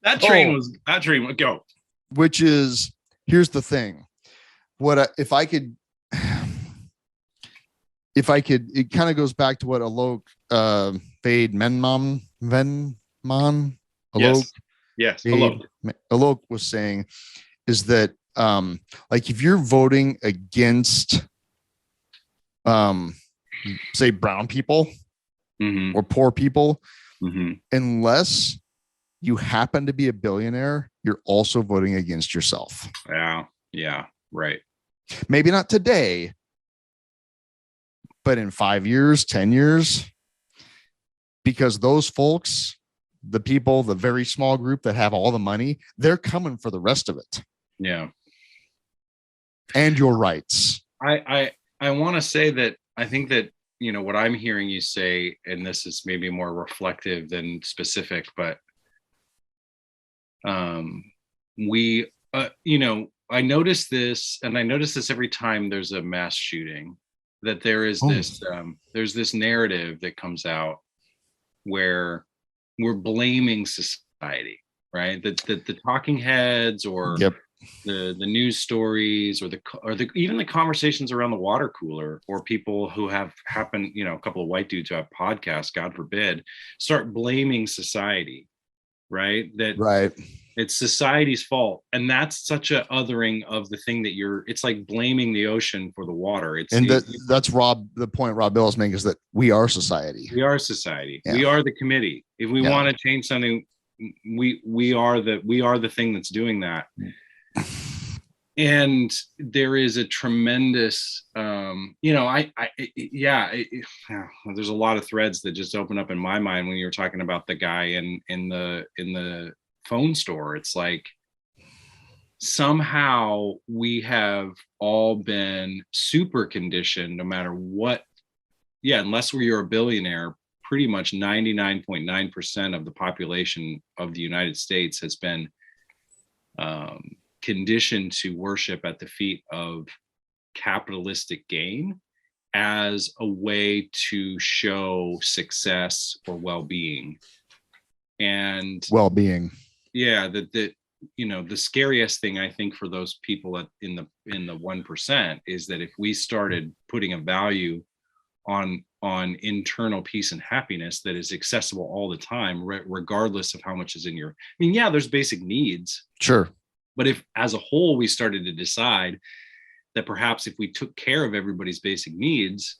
Speaker 2: That train would go.
Speaker 3: Which is, here's the thing. If I could, it kind of goes back to what Alok Fade Venmon Alok.
Speaker 2: Yes.
Speaker 3: Alok was saying is that like if you're voting against say brown people or poor people, unless you happen to be a billionaire, you're also voting against yourself.
Speaker 2: Yeah, right.
Speaker 3: Maybe not today, but in 5 years, 10 years, because those folks, the people, the very small group that have all the money, they're coming for the rest of it.
Speaker 2: Yeah.
Speaker 3: And your rights.
Speaker 2: I want to say that I think that, you know, what I'm hearing you say, and this is maybe more reflective than specific, but I notice this, and I notice this every time there's a mass shooting, that there is there's this narrative that comes out where we're blaming society, right? That the talking heads or the news stories or the even the conversations around the water cooler, or people who have happened, you know, a couple of white dudes who have podcasts, God forbid, start blaming society, right? It's society's fault. And that's such a othering of the thing that it's like blaming the ocean for the water.
Speaker 3: That's the point Rob Bell is making, is that we are society.
Speaker 2: We are society. Yeah. We are the committee. If we want to change something, we are the thing that's doing that. And there is a tremendous, there's a lot of threads that just open up in my mind when you were talking about the guy in the phone store. It's like somehow we have all been super conditioned, no matter what. Yeah, unless you're a billionaire, pretty much 99.9% of the population of the United States has been conditioned to worship at the feet of capitalistic gain as a way to show success or well-being. And
Speaker 3: well-being.
Speaker 2: Yeah, that you know, the scariest thing I think for those people in the 1% is that if we started putting a value on internal peace and happiness that is accessible all the time, regardless of how much is in your, I mean, yeah, there's basic needs.
Speaker 3: Sure.
Speaker 2: But if as a whole we started to decide that perhaps if we took care of everybody's basic needs,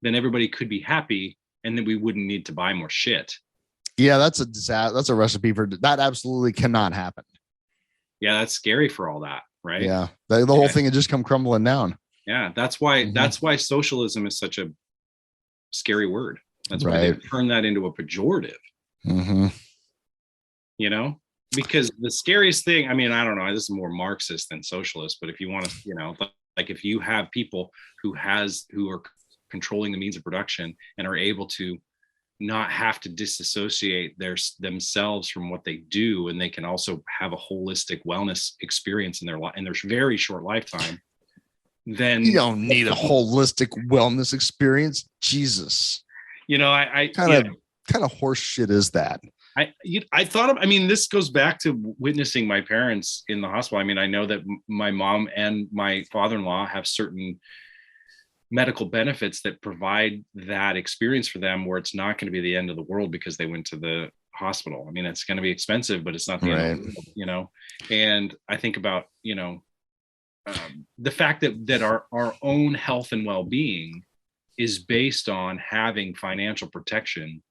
Speaker 2: then everybody could be happy, and then we wouldn't need to buy more shit.
Speaker 3: Yeah, that's a recipe for that. Absolutely cannot happen.
Speaker 2: Yeah, that's scary for all that, right?
Speaker 3: Yeah, the whole thing had just come crumbling down.
Speaker 2: Yeah, that's why socialism is such a scary word. That's why they turn that into a pejorative. You know, because the scariest thing, I mean, I don't know, this is more Marxist than socialist, but if you want to, you know, like if you have people who are controlling the means of production and are able to not have to disassociate themselves from what they do, and they can also have a holistic wellness experience in their very short lifetime, then
Speaker 3: you don't need a holistic wellness experience. Jesus,
Speaker 2: you know, I
Speaker 3: kind of horse shit is that?
Speaker 2: I thought I mean, this goes back to witnessing my parents in the hospital. I mean, I know that my mom and my father-in-law have certain medical benefits that provide that experience for them, where it's not going to be the end of the world because they went to the hospital. I mean, it's going to be expensive, but it's not the end of the world, you know? And I think about, you know, the fact that our own health and well-being is based on having financial protection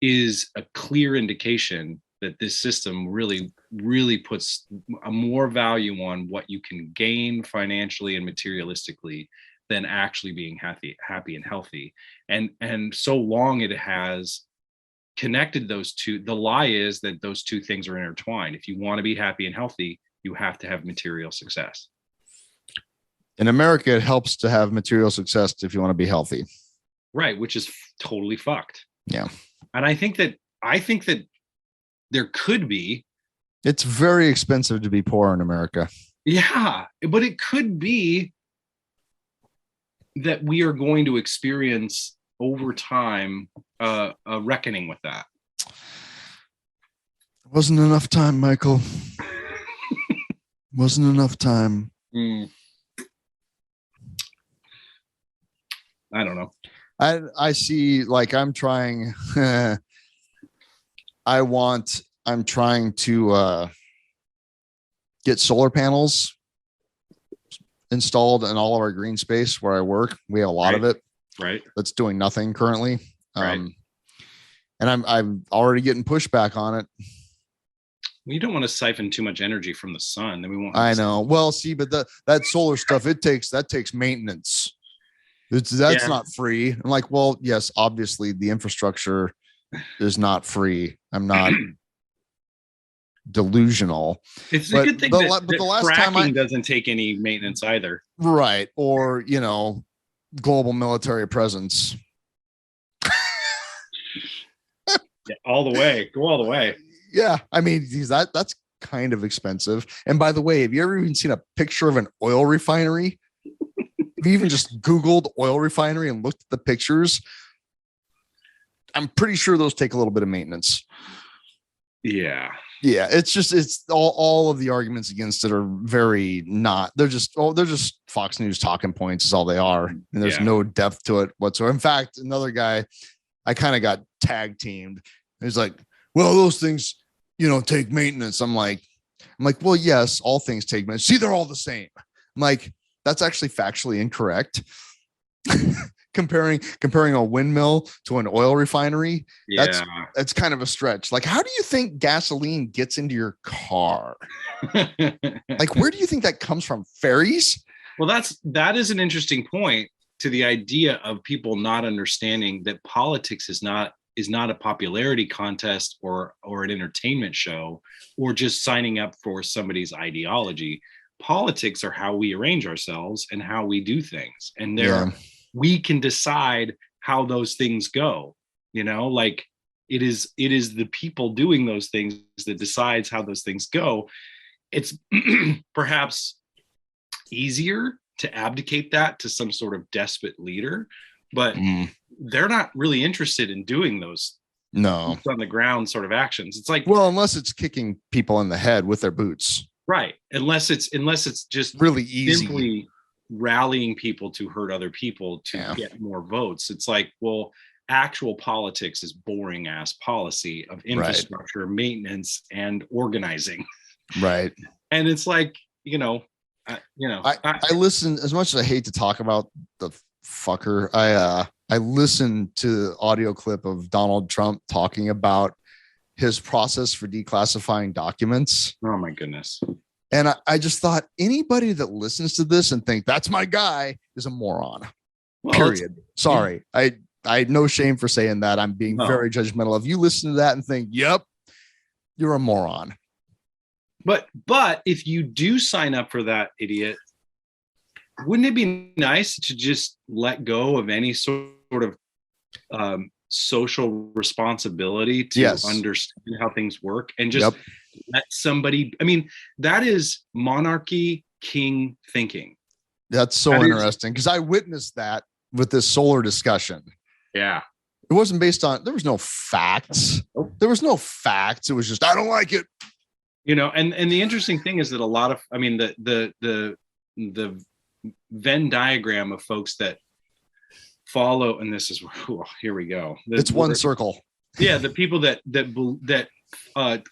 Speaker 2: is a clear indication that this system really puts a more value on what you can gain financially and materialistically than actually being happy and healthy. And so long it has connected those two, the lie is that those two things are intertwined. If you want to be happy and healthy, you have to have material success.
Speaker 3: In America, it helps to have material success if you want to be healthy.
Speaker 2: Right, which is totally fucked.
Speaker 3: Yeah.
Speaker 2: And I think that there could be.
Speaker 3: It's very expensive to be poor in America.
Speaker 2: Yeah, but it could be that we are going to experience over time a reckoning with that.
Speaker 3: Wasn't enough time, Michael. Wasn't enough time.
Speaker 2: I don't know.
Speaker 3: I see, like, I'm trying I'm trying to get solar panels installed in all of our green space where I work. We have a lot of it.
Speaker 2: Right.
Speaker 3: That's doing nothing currently.
Speaker 2: Right.
Speaker 3: And I'm already getting pushback on it.
Speaker 2: Well, you don't want to siphon too much energy from the sun. Then we won't.
Speaker 3: I know. Well, see, but that solar stuff, that takes maintenance. That's not free. I'm like, well, yes, obviously the infrastructure is not free. I'm not delusional.
Speaker 2: It's a good thing that the last fracking doesn't take any maintenance either.
Speaker 3: Right. Or, you know, global military presence.
Speaker 2: Yeah, all the way. Go all the way.
Speaker 3: Yeah. I mean, that's kind of expensive. And by the way, have you ever even seen a picture of an oil refinery? Have you even just Googled oil refinery and looked at the pictures? I'm pretty sure those take a little bit of maintenance.
Speaker 2: Yeah.
Speaker 3: Yeah. It's all of the arguments against it are very not. They're just Fox News talking points is all they are. And there's no depth to it whatsoever. In fact, another guy, I kind of got tag teamed. He's like, well, those things, you know, take maintenance. I'm like, well, yes, all things take maintenance. See, they're all the same. I'm like, that's actually factually incorrect. comparing a windmill to an oil refinery, that's kind of a stretch. Like, how do you think gasoline gets into your car? Like, where do you think that comes from? Ferries?
Speaker 2: Well, that is an interesting point to the idea of people not understanding that politics is not a popularity contest or an entertainment show or just signing up for somebody's ideology. Politics are how we arrange ourselves and how we do things. And we can decide how those things go, you know, like it is the people doing those things that decides how those things go. It's perhaps easier to abdicate that to some sort of despot leader, but they're not really interested in doing those on the ground sort of actions. It's like,
Speaker 3: well, unless it's kicking people in the head with their boots.
Speaker 2: Right. Unless it's just
Speaker 3: really easy,
Speaker 2: simply rallying people to hurt other people to get more votes. It's like, well, actual politics is boring ass policy of infrastructure, maintenance, and organizing.
Speaker 3: Right.
Speaker 2: And it's like, I
Speaker 3: listen, as much as I hate to talk about the fucker, I listened to the audio clip of Donald Trump talking about his process for declassifying documents.
Speaker 2: Oh my goodness.
Speaker 3: And I just thought anybody that listens to this and think that's my guy is a moron. Well, period. Sorry. I had no shame for saying that. I'm being very judgmental. If you listen to that and think, yep, you're a moron.
Speaker 2: But if you do sign up for that idiot, wouldn't it be nice to just let go of any sort of social responsibility to understand how things work and just let somebody, I mean, that is monarchy king thinking.
Speaker 3: That's so interesting because I witnessed that with this solar discussion.
Speaker 2: Yeah.
Speaker 3: It wasn't based on, there was no facts. There was no facts. It was just, I don't like it.
Speaker 2: And the interesting thing is that a lot of, I mean, the Venn diagram of folks that follow, and this is here we go.
Speaker 3: It's one circle.
Speaker 2: Yeah, the people that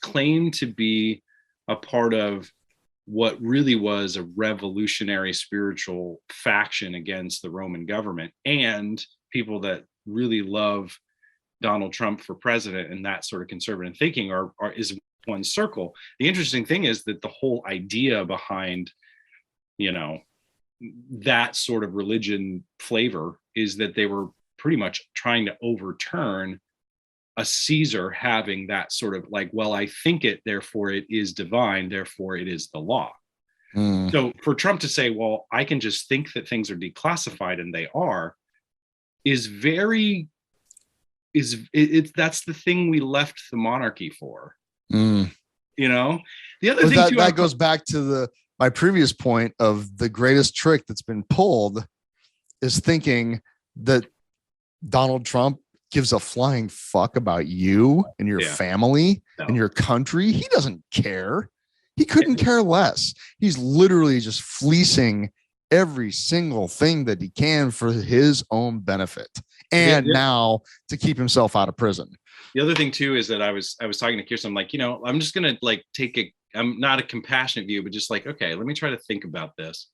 Speaker 2: claim to be a part of what really was a revolutionary spiritual faction against the Roman government, and people that really love Donald Trump for president and that sort of conservative thinking is one circle. The interesting thing is that the whole idea behind, that sort of religion flavor is that they were pretty much trying to overturn a Caesar having that sort of like, well, I think it, therefore it is divine, therefore it is the law. So for Trump to say, well, I can just think that things are declassified and they are, that's the thing we left the monarchy for. The other thing
Speaker 3: that goes back to my previous point of the greatest trick that's been pulled is thinking that Donald Trump gives a flying fuck about you and your family and your country. He doesn't care. He couldn't care less. He's literally just fleecing every single thing that he can for his own benefit, and now to keep himself out of prison.
Speaker 2: The other thing too is that I was talking to Kirsten. I'm like, I'm just gonna like I'm not a compassionate view, but just like, okay, let me try to think about this.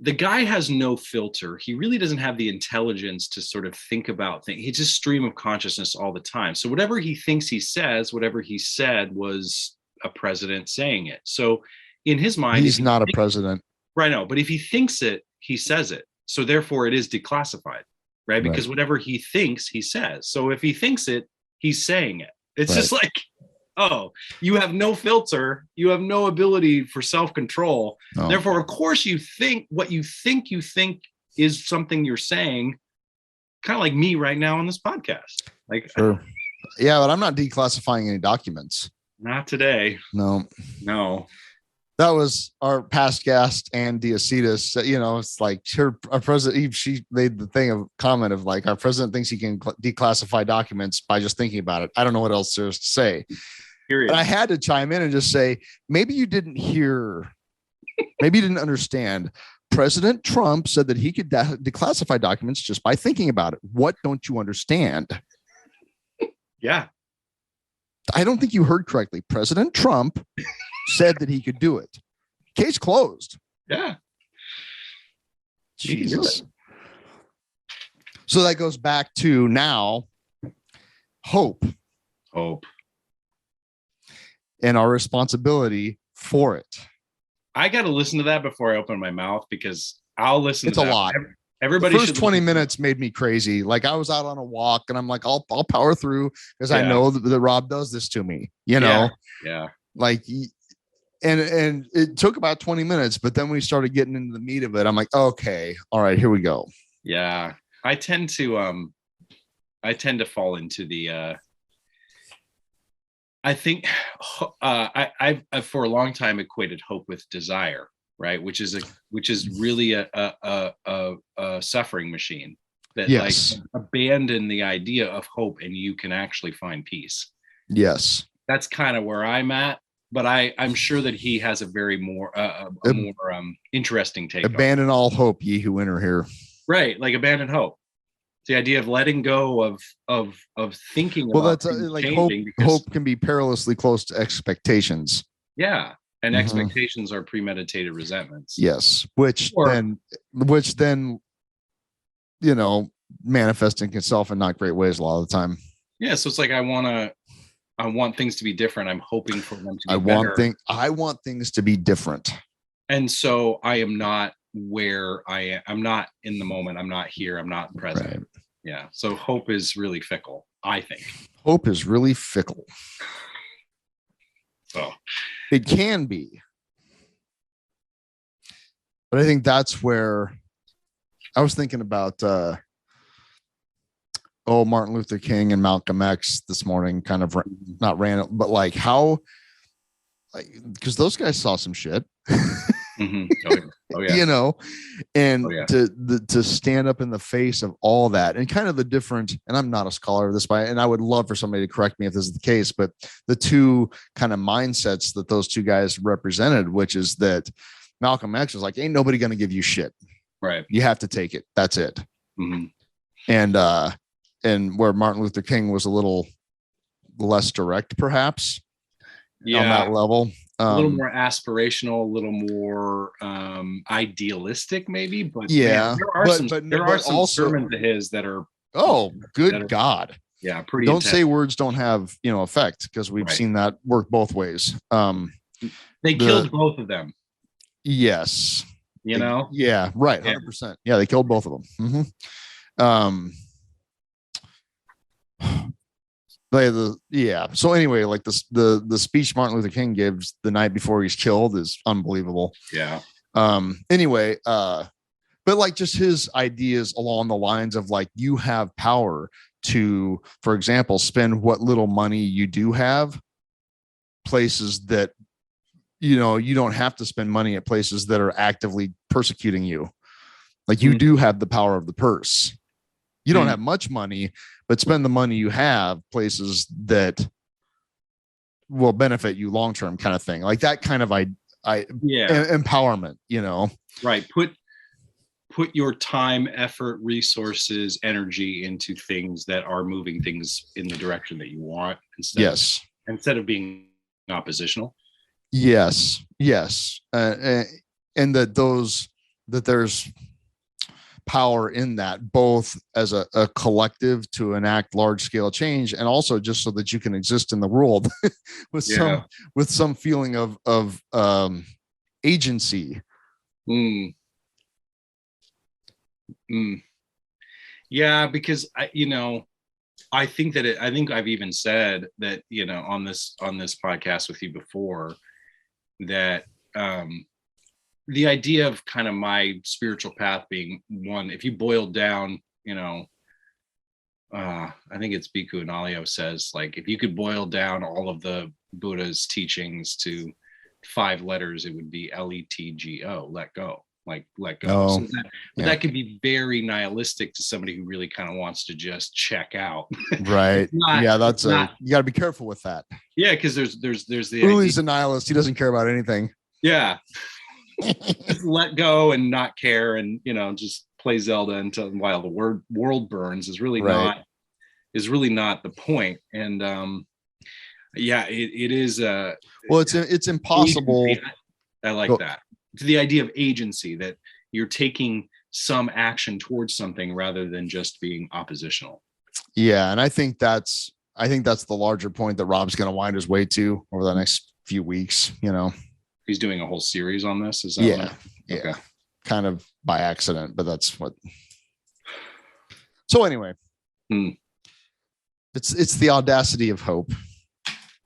Speaker 2: The guy has no filter. He really doesn't have the intelligence to sort of think about things. He's just stream of consciousness all the time. So whatever he thinks he says, whatever he said was a president saying it. So in his mind,
Speaker 3: he's not a president.
Speaker 2: Right. No, but if he thinks it, he says it. So therefore it is declassified, right? Because whatever he thinks, he says. So if he thinks it, he's saying it. It's just like, oh, you have no filter. You have no ability for self-control. Oh. Therefore, of course, you think what you think is something you're saying, kind of like me right now on this podcast. Like,
Speaker 3: sure. Yeah, but I'm not declassifying any documents.
Speaker 2: Not today.
Speaker 3: No. That was our past guest, Ann Diacetis. It's like our president, she made the comment of like, our president thinks he can declassify documents by just thinking about it. I don't know what else there's to say. Period. And I had to chime in and just say, maybe you didn't understand. President Trump said that he could declassify documents just by thinking about it. What don't you understand?
Speaker 2: Yeah.
Speaker 3: I don't think you heard correctly. President Trump said that he could do it. Case closed.
Speaker 2: Yeah.
Speaker 3: Jesus. So that goes back to now hope. And our responsibility for it.
Speaker 2: I got to listen to that before I open my mouth, because I'll listen.
Speaker 3: It's
Speaker 2: to that.
Speaker 3: A lot.
Speaker 2: Everybody.
Speaker 3: The first 20 minutes made me crazy. Like I was out on a walk and I'm like, I'll power through because I know that Rob does this to me,
Speaker 2: Yeah.
Speaker 3: Like, and it took about 20 minutes, but then we started getting into the meat of it. I'm like, okay, all right, here we go.
Speaker 2: Yeah. I tend to fall into the, I think I've for a long time equated hope with desire, right? Which is really a suffering machine that like abandon the idea of hope and you can actually find peace.
Speaker 3: Yes.
Speaker 2: That's kind of where I'm at, but I'm sure that he has a very more interesting take.
Speaker 3: Abandon all hope, ye who enter here.
Speaker 2: Right, like abandon hope. The idea of letting go of thinking.
Speaker 3: Well, that's like hope can be perilously close to expectations.
Speaker 2: Yeah, and expectations are premeditated resentments.
Speaker 3: Yes, which then manifesting itself in not great ways a lot of the time.
Speaker 2: Yeah, so it's like I want things to be different. I'm hoping for them to be better.
Speaker 3: I want things to be different.
Speaker 2: And so I am not where I am. I'm not in the moment. I'm not here. I'm not present. Right. Yeah. So hope is really fickle, I think.
Speaker 3: Hope is really fickle.
Speaker 2: So
Speaker 3: it can be. But I think that's where I was thinking about Martin Luther King and Malcolm X this morning, kind of not random, but like how, like, because those guys saw some shit. Oh, yeah. To stand up in the face of all that and kind of the different, and I'm not a scholar of this, and I would love for somebody to correct me if this is the case, but the two kind of mindsets that those two guys represented, which is that Malcolm X was like, ain't nobody going to give you shit.
Speaker 2: Right.
Speaker 3: You have to take it. That's it.
Speaker 2: Mm-hmm.
Speaker 3: And where Martin Luther King was a little less direct, perhaps, on that level.
Speaker 2: A little more aspirational, a little more idealistic, maybe. But
Speaker 3: yeah,
Speaker 2: man, there are some sermons of his that are
Speaker 3: God.
Speaker 2: Yeah, pretty.
Speaker 3: Don't
Speaker 2: intense.
Speaker 3: say words don't have effect, because we've seen that work both ways.
Speaker 2: They killed both of them.
Speaker 3: Yes. Yeah, right. 100%. Yeah, they killed both of them. Mm-hmm. So anyway, like the speech Martin Luther King gives the night before he's killed is unbelievable.
Speaker 2: Yeah.
Speaker 3: Anyway, but like just his ideas along the lines of like, you have power to, for example, spend what little money you do have places that you don't have to spend money at places that are actively persecuting you. Like you do have the power of the purse. You don't have much money, but spend the money you have places that will benefit you long term, kind of thing. Like that kind of empowerment,
Speaker 2: Right. Put your time, effort, resources, energy into things that are moving things in the direction that you want instead of being oppositional.
Speaker 3: Yes. And that there's power in that, both as a collective to enact large scale change, and also just so that you can exist in the world with some feeling of agency.
Speaker 2: Yeah, because I think I've even said that, on this podcast with you before, that the idea of kind of my spiritual path being one, if you boil down, I think it's Bhikkhu Nalio says, like, if you could boil down all of the Buddha's teachings to 5 letters, it would be LETGO, let go. Like, let go. So that could be very nihilistic to somebody who really kind of wants to just check out.
Speaker 3: Right. You got to be careful with that.
Speaker 2: Yeah, because there's the
Speaker 3: Uli's a nihilist. He doesn't care about anything.
Speaker 2: Yeah. Just let go and not care, and just play Zelda while the world burns is really not the point. And it is
Speaker 3: it's impossible.
Speaker 2: Agency. I like that. To the idea of agency, that you're taking some action towards something rather than just being oppositional.
Speaker 3: Yeah, and I think that's the larger point that Rob's going to wind his way to over the next few weeks.
Speaker 2: He's doing a whole series on this. Is that
Speaker 3: okay. Kind of by accident, but that's what. So anyway, it's the audacity of hope.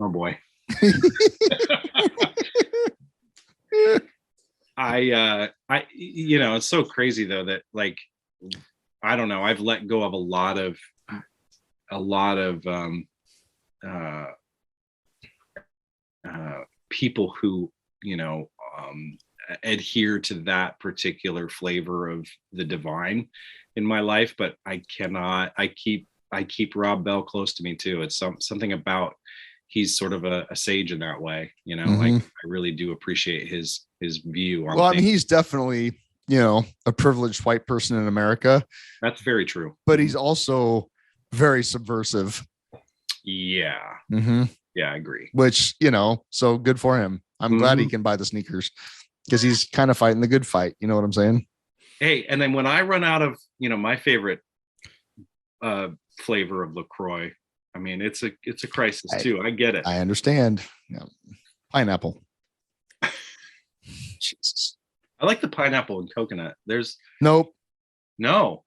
Speaker 2: Oh boy. It's so crazy though that, like, I don't know, I've let go of a lot of people who adhere to that particular flavor of the divine in my life, but I keep Rob Bell close to me too. It's something about, he's sort of a sage in that way, like, I really do appreciate his view on things.
Speaker 3: I mean, he's definitely, a privileged white person in America.
Speaker 2: That's very true.
Speaker 3: But he's also very subversive.
Speaker 2: Yeah. Yeah, I agree.
Speaker 3: Which, so good for him. I'm glad he can buy the sneakers, because he's kind of fighting the good fight. You know what I'm saying?
Speaker 2: Hey, and then when I run out of, my favorite flavor of LaCroix, I mean, it's a crisis too. I get it.
Speaker 3: I understand. Yeah. Pineapple. Jesus.
Speaker 2: I like the pineapple and coconut. There's
Speaker 3: no
Speaker 2: No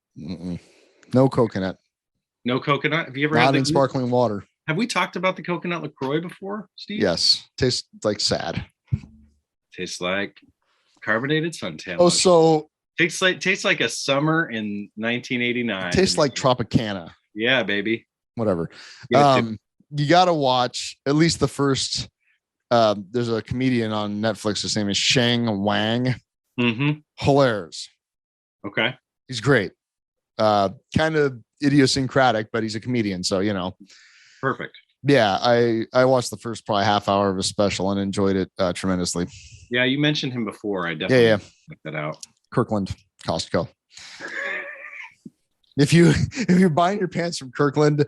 Speaker 3: coconut.
Speaker 2: coconut. Have you ever
Speaker 3: Not
Speaker 2: had
Speaker 3: in sparkling water?
Speaker 2: Have we talked about the coconut LaCroix before, Steve?
Speaker 3: Yes. Tastes like sad.
Speaker 2: Tastes like carbonated suntan.
Speaker 3: Oh, so
Speaker 2: tastes like a summer in 1989.
Speaker 3: Tastes like Tropicana.
Speaker 2: Yeah, baby.
Speaker 3: Whatever. You got to watch at least the first. There's a comedian on Netflix. His name is Shang Wang. Hilarious.
Speaker 2: Okay.
Speaker 3: He's great. Kind of idiosyncratic, but he's a comedian, so
Speaker 2: Perfect.
Speaker 3: Yeah, I watched the first probably half hour of his special and enjoyed it tremendously.
Speaker 2: Yeah, you mentioned him before. I definitely check that out.
Speaker 3: Kirkland, Costco. If you're buying your pants from Kirkland,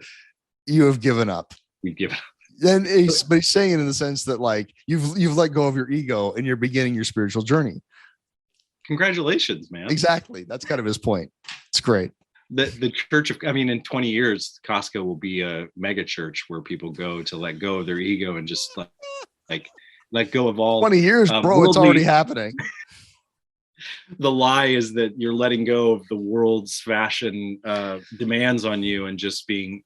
Speaker 3: you have given up.
Speaker 2: You've given up.
Speaker 3: But he's saying it in the sense that like you've let go of your ego and you're beginning your spiritual journey.
Speaker 2: Congratulations, man.
Speaker 3: Exactly. That's kind of his point. It's great.
Speaker 2: The church of, I mean, in 20 years, Costco will be a mega church where people go to let go of their ego and just like let go of all
Speaker 3: 20 years, bro. It's already happening.
Speaker 2: The lie is that you're letting go of the world's fashion demands on you and just being,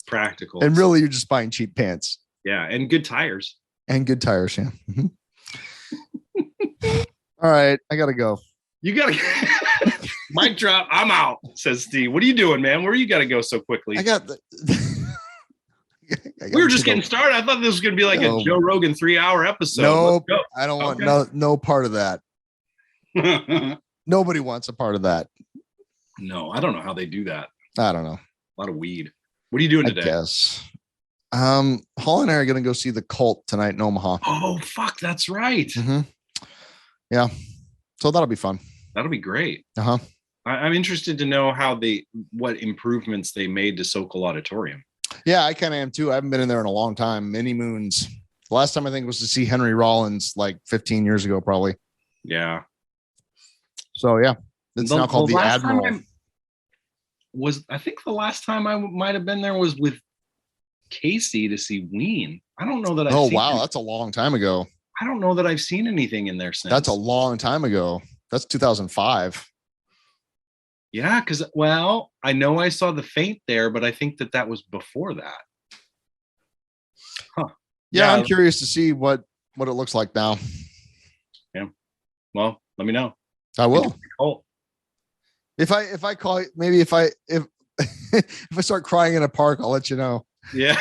Speaker 2: practical.
Speaker 3: And really, you're just buying cheap pants.
Speaker 2: Yeah. And good tires.
Speaker 3: Yeah. Mm-hmm. All right. I got to go.
Speaker 2: You got to mic drop. I'm out, says Steve. What are you doing, man? Where you got to go so quickly? We were just getting started. I thought this was going to be like a Joe Rogan 3-hour episode.
Speaker 3: Nope. I don't want no part of that. Nobody wants a part of that.
Speaker 2: No, I don't know how they do that.
Speaker 3: I don't know.
Speaker 2: A lot of weed. What are you doing today?
Speaker 3: I guess. Hall and I are going to go see The Cult tonight in Omaha.
Speaker 2: Oh, fuck. That's right.
Speaker 3: Mm-hmm. Yeah. So that'll be fun.
Speaker 2: That'll be great.
Speaker 3: Uh-huh.
Speaker 2: I'm interested to know what improvements they made to Sokol Auditorium.
Speaker 3: Yeah, I kind of am too. I haven't been in there in a long time. Many moons. The last time I think was to see Henry Rollins like 15 years ago, probably.
Speaker 2: Yeah.
Speaker 3: So yeah, it's now called the Admiral.
Speaker 2: I think the last time I might have been there was with Casey to see Ween. I don't know that I've seen
Speaker 3: wow, that's a long time ago.
Speaker 2: I don't know that I've seen anything in there since.
Speaker 3: That's a long time ago. That's 2005.
Speaker 2: Yeah, because I know I saw The Faint there, but I think that was before that. Huh.
Speaker 3: Yeah, I'm curious to see what it looks like now.
Speaker 2: Yeah. Well, let me know.
Speaker 3: I will.
Speaker 2: Oh.
Speaker 3: If I call it, maybe if I if I start crying in a park, I'll let you know.
Speaker 2: Yeah.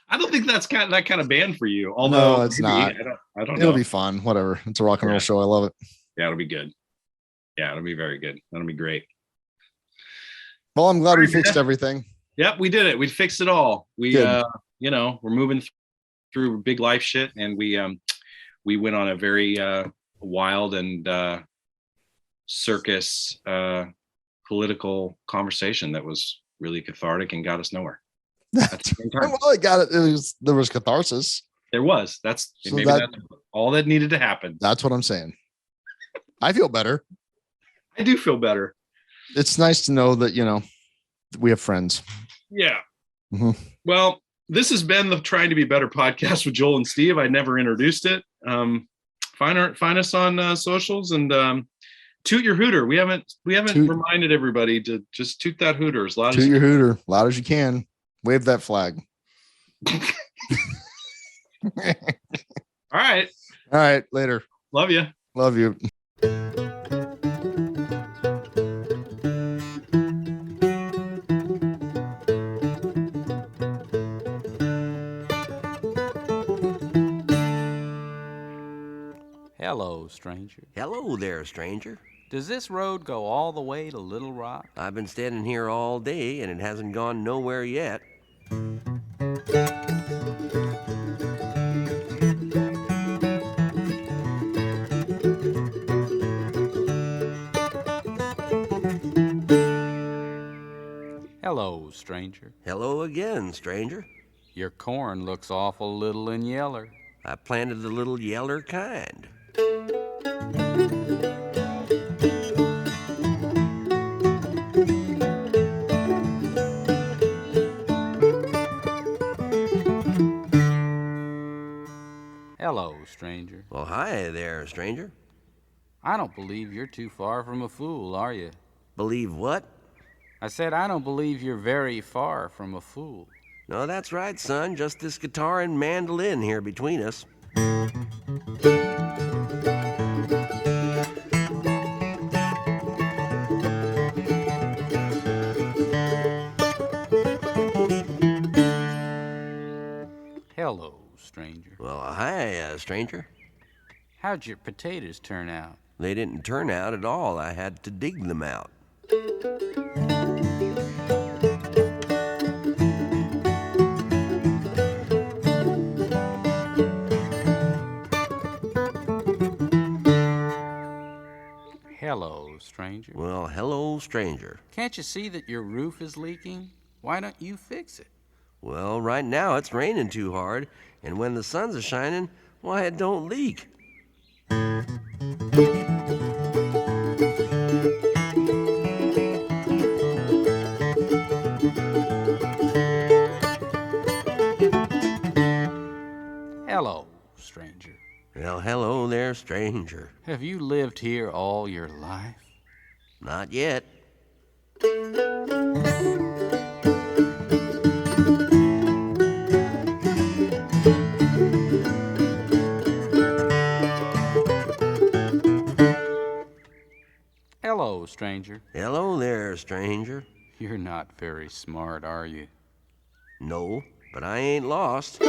Speaker 2: I don't think that's that kind of band for you. Although
Speaker 3: no, it's not.
Speaker 2: I don't know.
Speaker 3: It'll be fun. Whatever. It's a rock and roll show. I love it.
Speaker 2: Yeah, it'll be good. Yeah, it'll be very good. That'll be great.
Speaker 3: Well, I'm glad we fixed everything.
Speaker 2: Yep, we did it. We fixed it all. We we're moving through big life shit, and we went on a very wild and circus political conversation that was really cathartic and got us nowhere.
Speaker 3: Well, I got it. There was catharsis.
Speaker 2: There was. That's all that needed to happen.
Speaker 3: That's what I'm saying. I feel better.
Speaker 2: I do feel better.
Speaker 3: It's nice to know that, we have friends.
Speaker 2: Yeah.
Speaker 3: Mm-hmm.
Speaker 2: Well, this has been the Trying to Be Better podcast with Joel and Steve. I never introduced it. Find us on socials and toot your hooter. We haven't reminded everybody to just toot that hooter as loud as you can.
Speaker 3: Hooter, loud as you can. Wave that flag.
Speaker 2: All right.
Speaker 3: Later.
Speaker 2: Love you.
Speaker 3: Love you.
Speaker 4: Hello, stranger.
Speaker 5: Hello there, stranger.
Speaker 4: Does this road go all the way to Little Rock?
Speaker 5: I've been standing here all day and it hasn't gone nowhere yet.
Speaker 4: Hello, stranger.
Speaker 5: Hello again, stranger.
Speaker 4: Your corn looks awful little and yeller.
Speaker 5: I planted the little yeller kind.
Speaker 4: Hello, stranger.
Speaker 5: Well, hi there, stranger.
Speaker 4: I don't believe you're too far from a fool, are you?
Speaker 5: Believe what?
Speaker 4: I said I don't believe you're very far from a fool.
Speaker 5: No, that's right, son. Just this guitar and mandolin here between us.
Speaker 4: Hello, stranger.
Speaker 5: Well, hi, stranger.
Speaker 4: How'd your potatoes turn out?
Speaker 5: They didn't turn out at all. I had to dig them out.
Speaker 4: Hello, stranger.
Speaker 5: Well, hello, stranger.
Speaker 4: Can't you see that your roof is leaking? Why don't you fix it?
Speaker 5: Well, right now it's raining too hard, and when the sun's a-shining, why, it don't leak.
Speaker 4: Hello, stranger.
Speaker 5: Well, hello there, stranger.
Speaker 4: Have you lived here all your life?
Speaker 5: Not yet.
Speaker 4: Hello, stranger.
Speaker 5: Hello there, stranger.
Speaker 4: You're not very smart, are you?
Speaker 5: No, but I ain't lost.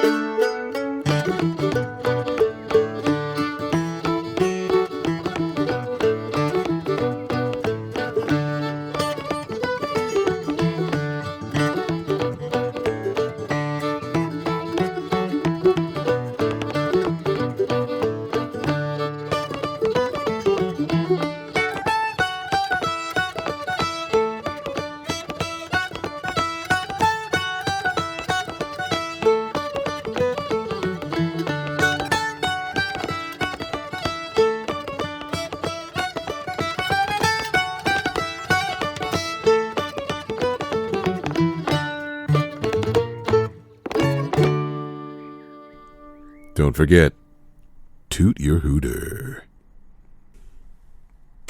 Speaker 1: Don't forget, toot your hooter.